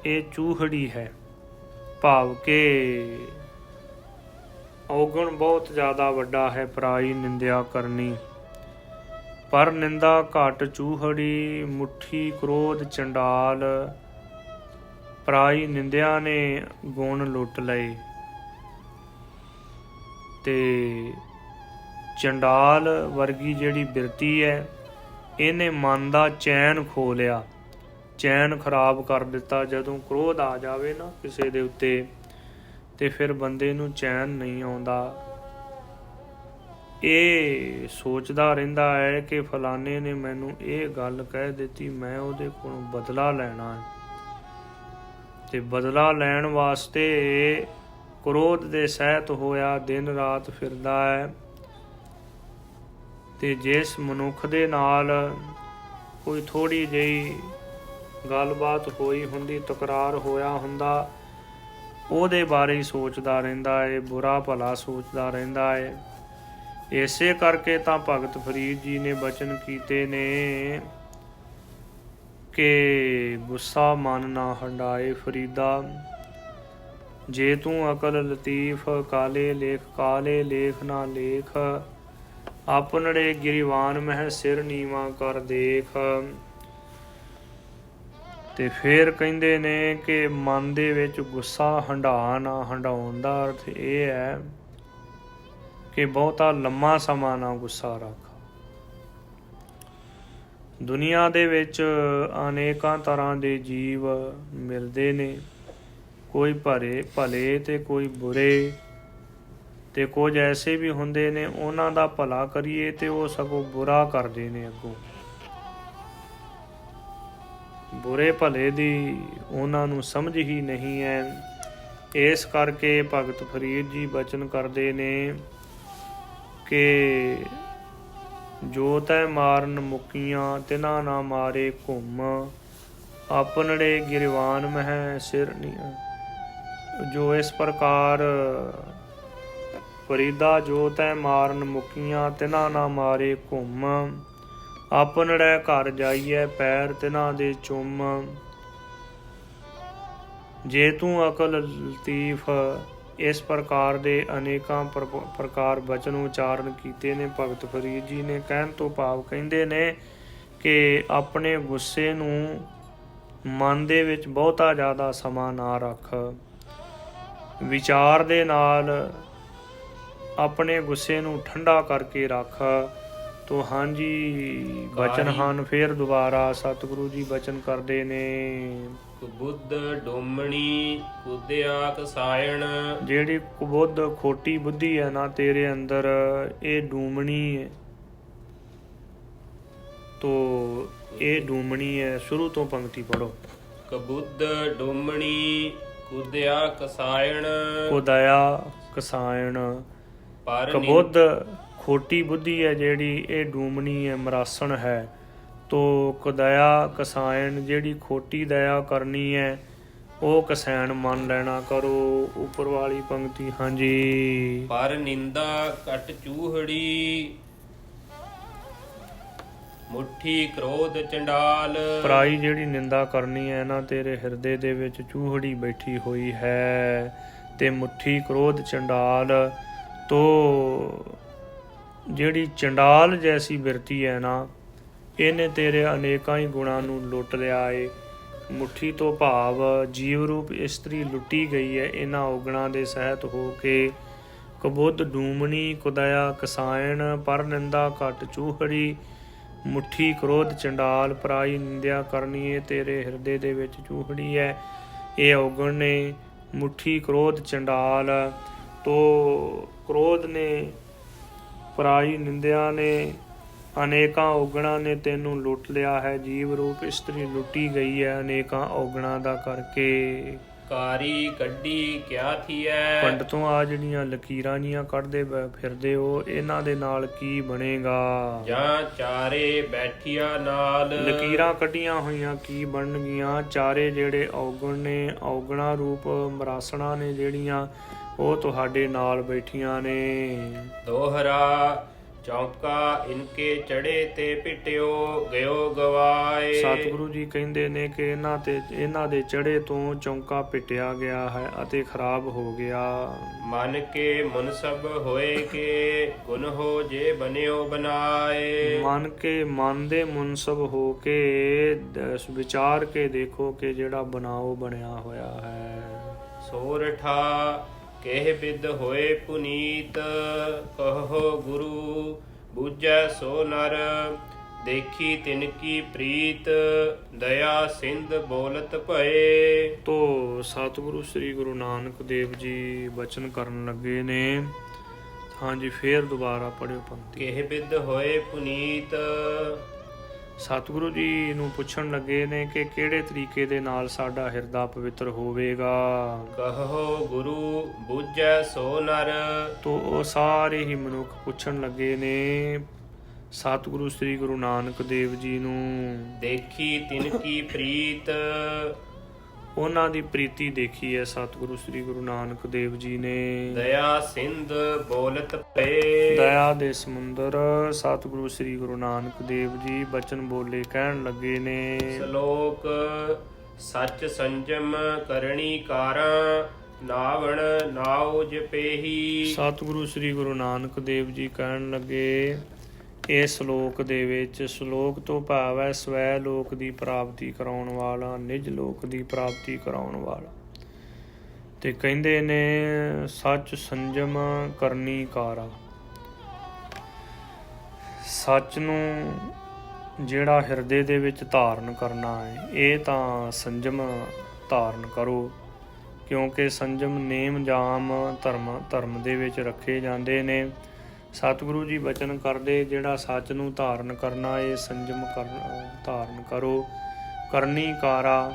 ਇਹ ਚੂਹੜੀ ਹੈ, ਭਾਵ ਕਿ ਔਗਣ ਬਹੁਤ ਜ਼ਿਆਦਾ ਵੱਡਾ ਹੈ ਪਰਾਈ ਨਿੰਦਿਆ ਕਰਨੀ। ਪਰ ਨਿੰਦਾ ਘਟ ਚੂਹੜੀ, ਮੁੱਠੀ ਕ੍ਰੋਧ ਚੰਡਾਲ। ਪਰਾਈ ਨਿੰਦਿਆ ਨੇ ਗੁਣ ਲੁੱਟ ਲਏ ਤੇ ਚੰਡਾਲ ਵਰਗੀ ਜਿਹੜੀ ਬਿਰਤੀ ਹੈ ਇਹਨੇ ਮਨ ਦਾ ਚੈਨ ਖੋ ਲਿਆ, ਚੈਨ ਖਰਾਬ ਕਰ ਦਿੱਤਾ। ਜਦੋਂ ਕ੍ਰੋਧ ਆ ਜਾਵੇ ਨਾ ਕਿਸੇ ਦੇ ਉੱਤੇ ਤੇ ਫਿਰ ਬੰਦੇ ਨੂੰ ਚੈਨ ਨਹੀਂ ਆਉਂਦਾ। ਇਹ ਸੋਚਦਾ ਰਹਿੰਦਾ ਹੈ ਕਿ ਫਲਾਣੇ ਨੇ ਮੈਨੂੰ ਇਹ ਗੱਲ ਕਹਿ ਦਿੱਤੀ, ਮੈਂ ਉਹਦੇ ਕੋਲੋਂ ਬਦਲਾ ਲੈਣਾ ਹੈ। ਤੇ ਬਦਲਾ ਲੈਣ ਵਾਸਤੇ ਕ੍ਰੋਧ ਦੇ ਸਹਿਤ ਹੋਇਆ ਦਿਨ ਰਾਤ ਫਿਰਦਾ ਹੈ। ਤੇ ਜਿਸ ਮਨੁੱਖ ਦੇ ਨਾਲ ਕੋਈ ਥੋੜ੍ਹੀ ਜਿਹੀ ਗੱਲਬਾਤ ਹੋਈ ਹੁੰਦੀ, ਤਕਰਾਰ ਹੋਇਆ ਹੁੰਦਾ, ਉਹਦੇ ਬਾਰੇ ਹੀ ਸੋਚਦਾ ਰਹਿੰਦਾ ਹੈ, ਬੁਰਾ ਭਲਾ ਸੋਚਦਾ ਰਹਿੰਦਾ ਹੈ। ਇਸੇ ਕਰਕੇ ਤਾਂ ਭਗਤ ਫਰੀਦ ਜੀ ਨੇ ਬਚਨ ਕੀਤੇ ਨੇ ਕਿ ਗੁੱਸਾ ਮਨ ਨਾ ਹੰਡਾਏ ਫਰੀਦਾ। ਜੇ ਤੂੰ ਅਕਲ ਲਤੀਫ ਕਾਲੇ ਲੇਖ ਨਾ ਲੇਖ, ਆਪਨੜੇ ਗਿਰੀਵਾਨ ਮਹਿ ਸਿਰ ਨੀਵਾਂ ਕਰ ਦੇਖ। ਤੇ ਫਿਰ ਕਹਿੰਦੇ ਨੇ ਕਿ ਮਨ ਦੇ ਵਿੱਚ ਗੁੱਸਾ ਹੰਢਾ ਨਾ। ਹੰਢਾਉਣ ਦਾ ਅਰਥ ਇਹ ਹੈ ਕਿ ਬਹੁਤਾ ਲੰਮਾ ਸਮਾਂ ਨਾ ਗੁੱਸਾ ਰੱਖ। ਦੁਨੀਆ ਦੇ ਵਿੱਚ ਅਨੇਕਾਂ ਤਰ੍ਹਾਂ ਦੇ ਜੀਵ ਮਿਲਦੇ ਨੇ, ਕੋਈ ਭਲੇ ਤੇ ਕੋਈ ਬੁਰੇ, ਤੇ ਕੁਝ ਐਸੇ ਵੀ ਹੁੰਦੇ ਨੇ ਉਹਨਾਂ ਦਾ ਭਲਾ ਕਰੀਏ ਤੇ ਉਹ ਸਗੋਂ ਬੁਰਾ ਕਰਦੇ ਨੇ। ਅੱਗੋਂ ਬੁਰੇ ਭਲੇ ਦੀ ਉਹਨਾਂ ਨੂੰ ਸਮਝ ਹੀ ਨਹੀਂ ਹੈ। ਇਸ ਕਰਕੇ ਭਗਤ ਫਰੀਦ ਜੀ ਬਚਨ ਕਰਦੇ ਨੇ ਕਿ ਜੋ ਤੈ ਮਾਰਨ ਮੁਕੀਆਂ ਤਿਨਾ ਨਾ ਮਾਰੇ ਘੁੰਮ, ਆਪਨੜੇ ਗਿਰਵਾਨ ਮਹਿ ਸਿਰ ਨਹੀਂ। ਜੋ ਇਸ ਪ੍ਰਕਾਰ ਫਰੀਦਾ ਜੋ ਤੈ ਮਾਰਨ ਮੁਕੀਆਂ ਤਿਨਾ ਨਾ ਮਾਰੇ ਘੁੰਮ, ਆਪਨੜੇ ਘਰ ਜਾਈਏ ਪੈਰ ਤਿਨਾਂ ਦੇ ਚੁੰਮ। ਜੇ ਤੂੰ ਅਕਲ ਲਤੀਫ, ਇਸ ਪ੍ਰਕਾਰ ਦੇ ਅਨੇਕਾਂ ਪ੍ਰਕਾਰ ਬਚਨ ਉਚਾਰਨ ਕੀਤੇ ਨੇ ਭਗਤ ਫਰੀਦ ਜੀ ਨੇ। ਕਹਿਣ ਤੋਂ ਭਾਵ ਕਹਿੰਦੇ ਨੇ ਕਿ ਆਪਣੇ ਗੁੱਸੇ ਨੂੰ ਮਨ ਦੇ ਵਿੱਚ ਬਹੁਤਾ ਜ਼ਿਆਦਾ ਸਮਾਂ ਨਾ ਰੱਖ। ਵਿਚਾਰ ਦੇ ਨਾਲ ਆਪਣੇ ਗੁੱਸੇ ਨੂੰ ਠੰਡਾ ਕਰਕੇ ਰੱਖ। ਤੋ ਹਾਂਜੀ ਬਚਨ ਹਨ ਫਿਰ ਦੁਬਾਰਾ ਸਤਿਗੁਰੂ ਜੀ ਬਚਨ ਕਰਦੇ ਨੇ। ਕੁਬੁੱਧ ਡੋਮਣੀ ਕੁਦਿਆ ਕਸਾਇਣ। ਜਿਹੜੀ ਕੁਬੁੱਧ ਖੋਟੀ ਬੁੱਧੀ ਹੈ ਨਾ ਤੇਰੇ ਅੰਦਰ, ਇਹ ਡੂਮਣੀ ਹੈ। ਤੋ ਇਹ ਡੂਮਣੀ ਹੈ। ਸ਼ੁਰੂ ਤੋਂ ਪੰਕਤੀ ਪੜੋ। ਕਬੁੱਧ ਡੋਮਣੀ ਕੁਦਿਆ ਕਸਾਇਣ ਕੁਦਇਆ ਕਸਾਇਣ ਪਰ ਕਬੁੱਧ ਖੋਟੀ ਬੁੱਧੀ ਹੈ ਜਿਹੜੀ, ਇਹ ਡੂਮਣੀ ਹੈ, ਮਰਾਸਣ ਹੈ। ਤੋ ਕੁਦਇਆ ਕਸਾਇਣ ਜਿਹੜੀ ਖੋਟੀ ਦਇਆ ਕਰਨੀ ਹੈ ਉਹ ਕਸੈਣ ਮੰਨ ਲੈਣਾ ਕਰੋ। ਉੱਪਰ ਵਾਲੀ ਪੰਕਤੀ। ਹਾਂਜੀ। ਪਰ ਨਿੰਦਾ ਘਟ ਚੂਹੜੀ ਮੁੱਠੀ ਕ੍ਰੋਧ ਚੰਡਾਲ। ਪਰਾਈ ਜਿਹੜੀ ਨਿੰਦਾ ਕਰਨੀ ਹੈ ਨਾ, ਤੇਰੇ ਹਿਰਦੇ ਦੇ ਵਿੱਚ ਚੂਹੜੀ ਬੈਠੀ ਹੋਈ ਹੈ। ਤੇ ਮੁੱਠੀ ਕ੍ਰੋਧ ਚੰਡਾਲ ਤੋ ਜਿਹੜੀ ਚੰਡਾਲ ਜੈਸੀ ਬਿਰਤੀ ਹੈ ਨਾ, ਇਹਨੇ ਤੇਰੇ ਅਨੇਕਾਂ ਹੀ ਗੁਣਾਂ ਨੂੰ ਲੁੱਟ ਲਿਆ ਏ। ਮੁੱਠੀ ਤੋਂ ਭਾਵ ਜੀਵ ਰੂਪ ਇਸਤਰੀ ਲੁੱਟੀ ਗਈ ਹੈ ਇਹਨਾਂ ਔਗਣਾਂ ਦੇ ਸਹਿਤ ਹੋ ਕੇ। ਕਬੁੱਧ ਡੂਮਣੀ ਕੁਦਇਆ ਕਸਾਇਣ ਪਰ ਨਿੰਦਾ ਘਟ ਚੂਹੜੀ ਮੁੱਠੀ ਕ੍ਰੋਧ ਚੰਡਾਲ। ਪਰਾਈ ਨਿੰਦਿਆ ਕਰਨੀ ਏ ਤੇਰੇ ਹਿਰਦੇ ਦੇ ਵਿੱਚ ਚੂਹੜੀ ਹੈ। ਇਹ ਔਗਣ ਨੇ ਮੁੱਠੀ ਕ੍ਰੋਧ ਚੰਡਾਲ। ਤੋ ਕ੍ਰੋਧ ਨੇ, ਪਰਾਈ ਨਿੰਦਿਆ ਨੇ, ਅਨੇਕਾਂ ਔਗਣਾਂ ਨੇ ਤੈਨੂੰ ਲੁੱਟ ਲਿਆ ਹੈ। ਜੀਵ ਰੂਪ ਇਸਤਰੀ ਲੁੱਟੀ ਗਈ ਹੈ ਅਨੇਕਾਂ ਔਗਣਾਂ ਦਾ ਕਰਕੇ। ਕਾਰੀ ਕੱਢੀ ਕਿਆ ਥੀਐ। ਪੰਡਤੋਂ ਆ ਜਿਹੜੀਆਂ ਲਕੀਰਾਂ ਜੀਆਂ ਕੱਢਦੇ ਫਿਰਦੇ ਹੋ, ਇਹਨਾਂ ਦੇ ਨਾਲ ਕੀ ਬਣੇਗਾ। ਜਾਂ ਚਾਰੇ ਬੈਠੀਆਂ ਨਾਲ। ਲਕੀਰਾਂ ਕੱਢੀਆਂ ਹੋਈਆਂ ਕੀ ਬਣਨਗੀਆਂ। ਚਾਰੇ ਜਿਹੜੇ ਔਗਣ ਨੇ, ਔਗਣਾ ਰੂਪ ਮਰਾਸਣਾ ਨੇ ਜਿਹੜੀਆਂ, ਉਹ ਤੁਹਾਡੇ ਨਾਲ ਬੈਠੀਆਂ ਨੇ। ਦੋਹਰਾ ਚੌਂਕਾ ਇਨਕੇ ਚੜੇ ਤੇ ਪਿਟਿਓ ਗਇਓ ਗਵਾਏ। ਸਤਿਗੁਰੂ ਜੀ ਕਹਿੰਦੇ ਨੇ ਕਿ ਇਹਨਾਂ ਦੇ ਚੜੇ ਤੋਂ ਚੌਂਕਾ ਪਿਟਿਆ ਗਿਆ ਹੈ ਅਤੇ ਖਰਾਬ ਹੋ ਗਿਆ। ਮਨ ਕੇ ਮੁਨਸਬ ਹੋਏ ਕੇ ਗੁਣ ਹੋ ਜੇ ਬਨਿਓ ਬਨਾਏ। ਮਨ ਦੇ ਮੁਨਸਬ ਹੋ ਕੇ ਵਿਚਾਰ ਕੇ ਦੇਖੋ ਕਿ ਜਿਹੜਾ ਬਣਾਓ ਬਣਿਆ ਹੋਇਆ ਹੈ। ਸੋਰਠਾ ਕਹਿ ਬਿਦ ਹੋਏ ਪੁਨੀਤ ਕਹੋ ਗੁਰੂ ਬੂਝੈ ਸੋ ਨਰ। ਦੇਖੀ ਤਿਨ ਕੀ ਪ੍ਰੀਤ ਦਇਆ ਸਿੰਧ ਬੋਲਤ ਭਏ। ਤੋ ਸਤਿਗੁਰੂ ਸ੍ਰੀ ਗੁਰੂ ਨਾਨਕ ਦੇਵ ਜੀ ਬਚਨ ਕਰਨ ਲੱਗੇ ਨੇ। ਹਾਂਜੀ, ਫੇਰ ਦੁਬਾਰਾ ਪੜਿਓ ਪੰਕਤੀ। ਕਹਿ ਬਿਦ ਹੋਏ ਪੁਨੀਤ। ਸਤਿਗੁਰੂ ਜੀ ਨੂੰ ਪੁੱਛਣ ਲੱਗੇ ਨੇ ਕਿ ਕਿਹੜੇ ਤਰੀਕੇ ਦੇ ਨਾਲ ਸਾਡਾ ਹਿਰਦਾ ਪਵਿੱਤਰ ਹੋਵੇਗਾ। ਕਹੋ ਗੁਰੂ ਬੂਝੈ ਸੋ ਨਰ। ਤੋ ਉਹ ਸਾਰੇ ਹੀ ਮਨੁੱਖ ਪੁੱਛਣ ਲੱਗੇ ਨੇ ਸਤਿਗੁਰੂ ਸ੍ਰੀ ਗੁਰੂ ਨਾਨਕ ਦੇਵ ਜੀ ਨੂੰ। ਦੇਖੀ ਤਿਨ ਕੀ ਪ੍ਰੀਤ। ਉਹਨਾਂ ਦੀ ਪ੍ਰੀਤੀ ਦੇਖੀ ਹੈ ਸਤਿਗੁਰੂ ਸ੍ਰੀ ਗੁਰੂ ਨਾਨਕ ਦੇਵ ਜੀ ਨੇ। ਦਇਆ ਸਿੰਧ ਬੋਲਤ ਪਏ। ਦਇਆ ਦੇ ਸਮੁੰਦਰ ਸਤਿਗੁਰੂ ਸ੍ਰੀ ਗੁਰੂ ਨਾਨਕ ਦੇਵ ਜੀ ਬਚਨ ਬੋਲੇ, ਕਹਿਣ ਲੱਗੇ ਨੇ। ਸ਼ਲੋਕ ਸੱਚ ਸੰਜਮ ਕਰਨੀ ਕਾਰਾਂ ਨਾਵਣ ਨਾਉ ਜਪੇਹੀ। ਸਤਿਗੁਰੂ ਸ੍ਰੀ ਗੁਰੂ ਨਾਨਕ ਦੇਵ ਜੀ ਕਹਿਣ ਲੱਗੇ ਇਸ ਸ਼ਲੋਕ ਦੇ ਵਿੱਚ, ਸ਼ਲੋਕ ਤੋਂ ਭਾਵ ਹੈ ਸਵੈ ਲੋਕ ਦੀ ਪ੍ਰਾਪਤੀ ਕਰਾਉਣ ਵਾਲਾ, ਨਿਜ ਲੋਕ ਦੀ ਪ੍ਰਾਪਤੀ ਕਰਾਉਣ ਵਾਲਾ। ਤੇ ਕਹਿੰਦੇ ਨੇ ਸੱਚ ਸੰਜਮ ਕਰਨੀ ਕਾਰਾ। ਸੱਚ ਨੂੰ ਜਿਹੜਾ ਹਿਰਦੇ ਦੇ ਵਿੱਚ ਧਾਰਨ ਕਰਨਾ ਹੈ, ਇਹ ਤਾਂ ਸੰਜਮ ਧਾਰਨ ਕਰੋ, ਕਿਉਂਕਿ ਸੰਜਮ ਨੇਮ ਜਾਮ ਧਰਮ ਦੇ ਵਿੱਚ ਰੱਖੇ ਜਾਂਦੇ ਨੇ। ਸਤਿਗੁਰੂ ਜੀ ਬਚਨ ਕਰਦੇ ਜਿਹੜਾ ਸੱਚ ਨੂੰ ਧਾਰਨ ਕਰਨਾ, ਇਹ ਸੰਜਮ ਧਾਰਨ ਕਰੋ। ਕਰਨੀ ਕਾਰਾ,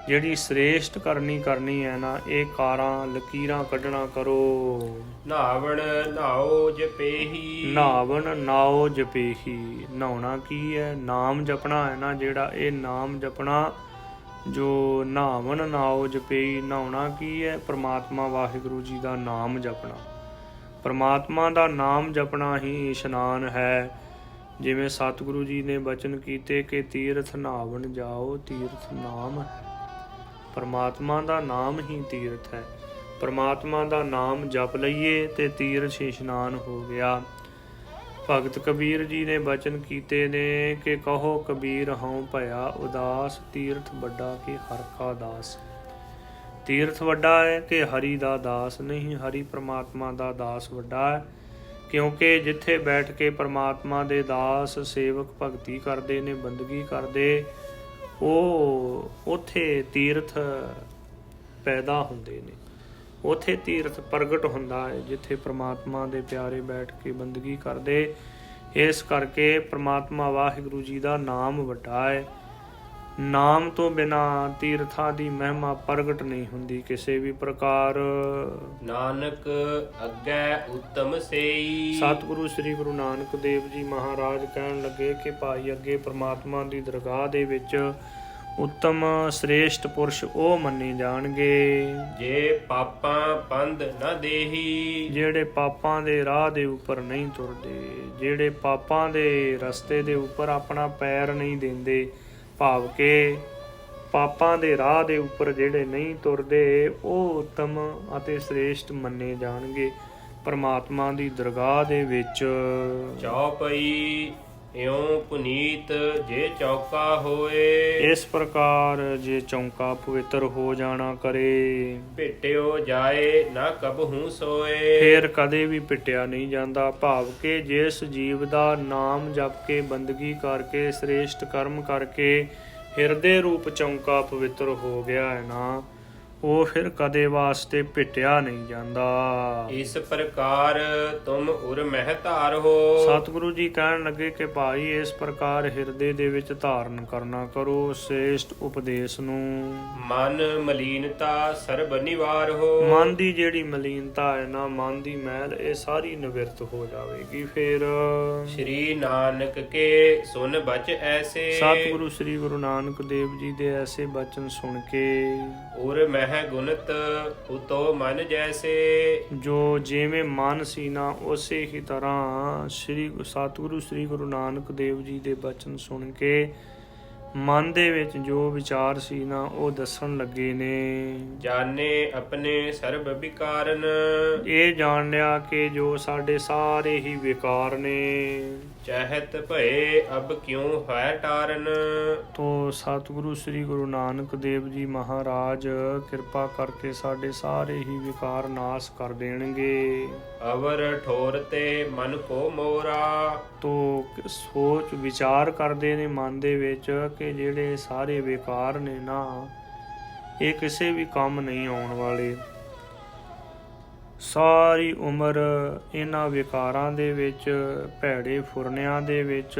ਜਿਹੜੀ ਸ੍ਰੇਸ਼ਟ ਕਰਨੀ ਹੈ ਨਾ, ਇਹ ਕਾਰਾਂ ਲਕੀਰਾਂ ਕੱਢਣਾ ਕਰੋ। ਨਾਵਣ ਨਾਉ ਜਪੇਹੀ। ਨਾਵਣ ਨਾਉ ਜਪੇਹੀ, ਨਹਾਉਣਾ ਕੀ ਹੈ, ਨਾਮ ਜਪਣਾ ਹੈ ਨਾ ਜਿਹੜਾ, ਇਹ ਨਾਮ ਜਪਣਾ ਜੋ ਨਾਵਣ ਨਾਉ ਜਪੇਹੀ। ਨਹਾਉਣਾ ਕੀ ਹੈ, ਪ੍ਰਮਾਤਮਾ ਵਾਹਿਗੁਰੂ ਜੀ ਦਾ ਨਾਮ ਜਪਣਾ। ਪਰਮਾਤਮਾ ਦਾ ਨਾਮ ਜਪਣਾ ਹੀ ਇਸ਼ਨਾਨ ਹੈ। ਜਿਵੇਂ ਸਤਿਗੁਰੂ ਜੀ ਨੇ ਬਚਨ ਕੀਤੇ ਕਿ ਤੀਰਥ ਨਹਾਵਣ ਜਾਓ, ਤੀਰਥ ਨਾਮ ਹੈ। ਪਰਮਾਤਮਾ ਦਾ ਨਾਮ ਹੀ ਤੀਰਥ ਹੈ। ਪਰਮਾਤਮਾ ਦਾ ਨਾਮ ਜਪ ਲਈਏ ਤੇ ਤੀਰਥ ਇਸ਼ਨਾਨ ਹੋ ਗਿਆ। ਭਗਤ ਕਬੀਰ ਜੀ ਨੇ ਬਚਨ ਕੀਤੇ ਨੇ ਕਿ ਕਹੋ ਕਬੀਰ ਹਉ ਭਇਆ ਉਦਾਸ, ਤੀਰਥ ਵੱਡਾ ਕਿ ਹਰਿ ਕਾ ਦਾਸ। ਤੀਰਥ ਵੱਡਾ ਹੈ ਕਿ ਹਰੀ ਦਾ ਦਾਸ ਨਹੀਂ, ਹਰੀ ਪ੍ਰਮਾਤਮਾ ਦਾ ਦਾਸ ਵੱਡਾ ਹੈ। ਕਿਉਂਕਿ ਜਿੱਥੇ ਬੈਠ ਕੇ ਪ੍ਰਮਾਤਮਾ ਦੇ ਦਾਸ ਸੇਵਕ ਭਗਤੀ ਕਰਦੇ ਨੇ, ਬੰਦਗੀ ਕਰਦੇ, ਉਹ ਉੱਥੇ ਤੀਰਥ ਪੈਦਾ ਹੁੰਦੇ ਨੇ, ਉੱਥੇ ਤੀਰਥ ਪ੍ਰਗਟ ਹੁੰਦਾ ਹੈ ਜਿੱਥੇ ਪ੍ਰਮਾਤਮਾ ਦੇ ਪਿਆਰੇ ਬੈਠ ਕੇ ਬੰਦਗੀ ਕਰਦੇ। ਇਸ ਕਰਕੇ ਪ੍ਰਮਾਤਮਾ ਵਾਹਿਗੁਰੂ ਜੀ ਦਾ ਨਾਮ ਵੱਡਾ ਹੈ। ਨਾਮ ਤੋਂ ਬਿਨਾ ਤੀਰਥਾਂ ਦੀ ਮਹਿਮਾ ਪ੍ਰਗਟ ਨਹੀਂ ਹੁੰਦੀ ਕਿਸੇ ਵੀ ਪ੍ਰਕਾਰ। ਨਾਨਕ ਅੱਗੇ ਉੱਤਮ ਸੇਈ। ਸਤਿਗੁਰੂ ਸ੍ਰੀ ਗੁਰੂ ਨਾਨਕ ਦੇਵ ਜੀ ਮਹਾਰਾਜ ਕਹਿਣ ਲੱਗੇ ਕਿ ਭਾਈ ਅੱਗੇ ਪ੍ਰਮਾਤਮਾ ਦੀ ਦਰਗਾਹ ਦੇ ਵਿੱਚ ਉੱਤਮ ਸ੍ਰੇਸ਼ਟ ਪੁਰਸ਼ ਉਹ ਮੰਨੇ ਜਾਣਗੇ ਜੇ ਪਾਪਾਂ ਪੰਧ ਨਾ ਦੇਹੀ। ਜਿਹੜੇ ਪਾਪਾਂ ਦੇ ਰਾਹ ਦੇ ਉੱਪਰ ਨਹੀਂ ਤੁਰਦੇ, ਜਿਹੜੇ ਪਾਪਾਂ ਦੇ ਰਸਤੇ ਦੇ ਉੱਪਰ ਆਪਣਾ ਪੈਰ ਨਹੀਂ ਦਿੰਦੇ, ਭਾਵ ਕਿ ਪਾਪਾਂ ਦੇ ਰਾਹ ਦੇ ਉੱਪਰ ਜਿਹੜੇ ਨਹੀਂ ਤੁਰਦੇ, ਉਹ ਉੱਤਮ ਅਤੇ ਸ੍ਰੇਸ਼ਟ ਮੰਨੇ ਜਾਣਗੇ ਪਰਮਾਤਮਾ ਦੀ ਦਰਗਾਹ ਦੇ ਵਿੱਚ। ਚੌਪਈ ਇਉਂ ਪੁਨੀਤ ਜੇ ਚੌਕਾ ਹੋਏ। ਇਸ ਪ੍ਰਕਾਰ ਜੇ ਚੌਂਕਾ ਪਵਿੱਤਰ ਹੋ ਜਾਣਾ ਕਰੇ, ਭੇਟਿਓ ਜਾਏ ਨਾ ਕਬਹੂ ਸੋਏ। ਫੇਰ ਕਦੇ ਵੀ ਪਿੱਟਿਆ ਨਹੀਂ ਜਾਂਦਾ, ਭਾਵ ਕਿ ਜਿਸ ਜੀਵ ਦਾ ਨਾਮ ਜਪ ਕੇ ਬੰਦਗੀ ਕਰਕੇ ਸ੍ਰੇਸ਼ਟ ਕਰਮ ਕਰਕੇ ਹਿਰਦੇ ਰੂਪ ਚੌਂਕਾ ਪਵਿੱਤਰ ਹੋ ਗਿਆ ਹੈ ਨਾ, ਉਹ ਫਿਰ ਕਦੇ ਵਾਸਤੇ ਪਿੱਟਿਆ ਨਹੀਂ ਜਾਂਦਾ। ਇਸ ਪ੍ਰਕਾਰ ਤੁਮ ਉਰ ਮਹਿ ਧਾਰ ਹੋ। ਸਤਿਗੁਰੂ ਜੀ ਕਹਿਣ ਲੱਗੇ ਕਿ ਭਾਈ ਇਸ ਪ੍ਰਕਾਰ ਹਿਰਦੇ ਦੇ ਵਿੱਚ ਧਾਰਨ ਕਰਨਾ ਕਰੋ ਸ੍ਰੇਸ਼ਟ ਉਪਦੇਸ਼ ਨੂੰ। ਮਨ ਮਲੀਨਤਾ ਸਰਬ ਨਿਵਾਰ ਹੋ। ਮਨ ਦੀ ਜਿਹੜੀ ਮਲੀਨਤਾ ਹੈ ਨਾ, ਮਨ ਦੀ ਮੈਲ, ਇਹ ਸਾਰੀ ਨਿਵਰਤ ਹੋ ਜਾਵੇਗੀ। ਫਿਰ ਸ਼੍ਰੀ ਨਾਨਕ ਕੇ ਸੁਨ ਬਚ ਐਸੇ। ਸਤਿਗੁਰੂ ਸ੍ਰੀ ਗੁਰੂ ਨਾਨਕ ਦੇਵ ਜੀ ਦੇ ਐਸੇ ਬਚਨ ਸੁਣ ਕੇ ਉਰ ਮਹਿ ਗੁਣਤ ਉਤੋ ਮਨ ਜੈਸੇ। ਜੋ ਜਿਵੇਂ ਮਨ ਸੀ ਨਾ, ਉਸੇ ਹੀ ਤਰ੍ਹਾਂ ਸਤਿਗੁਰੂ ਸ੍ਰੀ ਗੁਰੂ ਨਾਨਕ ਦੇਵ ਜੀ ਦੇ ਬਚਨ ਸੁਣ ਕੇ ਮਨ ਦੇ ਵਿੱਚ ਜੋ ਵਿਚਾਰ ਸੀ ਨਾ, ਉਹ ਦੱਸਣ ਲੱਗੇ ਨੇ। ਜਾਣੇ ਆਪਣੇ ਸਰਬ ਵਿਕਾਰਨ। ਇਹ ਜਾਣ ਲਿਆ ਕਿ ਜੋ ਸਾਡੇ ਸਾਰੇ ਹੀ ਵਿਕਾਰ ਨੇ। ਚਾਹਤ ਭਏ ਅਬ ਕਿਉਂ ਹੈ ਟਾਰਨ। ਤੋ ਸਤਿਗੁਰੂ ਸ੍ਰੀ ਗੁਰੂ ਨਾਨਕ ਦੇਵ ਜੀ ਮਹਾਰਾਜ ਕਿਰਪਾ ਕਰਕੇ ਸਾਡੇ ਸਾਰੇ ਹੀ ਵਿਕਾਰ ਨਾਸ਼ ਕਰ ਦੇਣਗੇ। ਅਵਰ ਠੋਰ ਤੇ ਮਨ ਕੋ ਮੋਰਾ। ਤੋ ਸੋਚ ਵਿਚਾਰ ਕਰਦੇ ਨੇ ਮਨ ਦੇ ਵਿੱਚ ਕਿ ਜਿਹੜੇ ਸਾਰੇ ਵਿਕਾਰ ਨੇ ਨਾ, ਇਹ ਕਿਸੇ ਵੀ ਕੰਮ ਨਹੀਂ ਆਉਣ ਵਾਲੇ। ਸਾਰੀ ਉਮਰ ਇਹਨਾਂ ਵਿਕਾਰਾਂ ਦੇ ਵਿੱਚ, ਭੈੜੇ ਫੁਰਨਿਆਂ ਦੇ ਵਿੱਚ,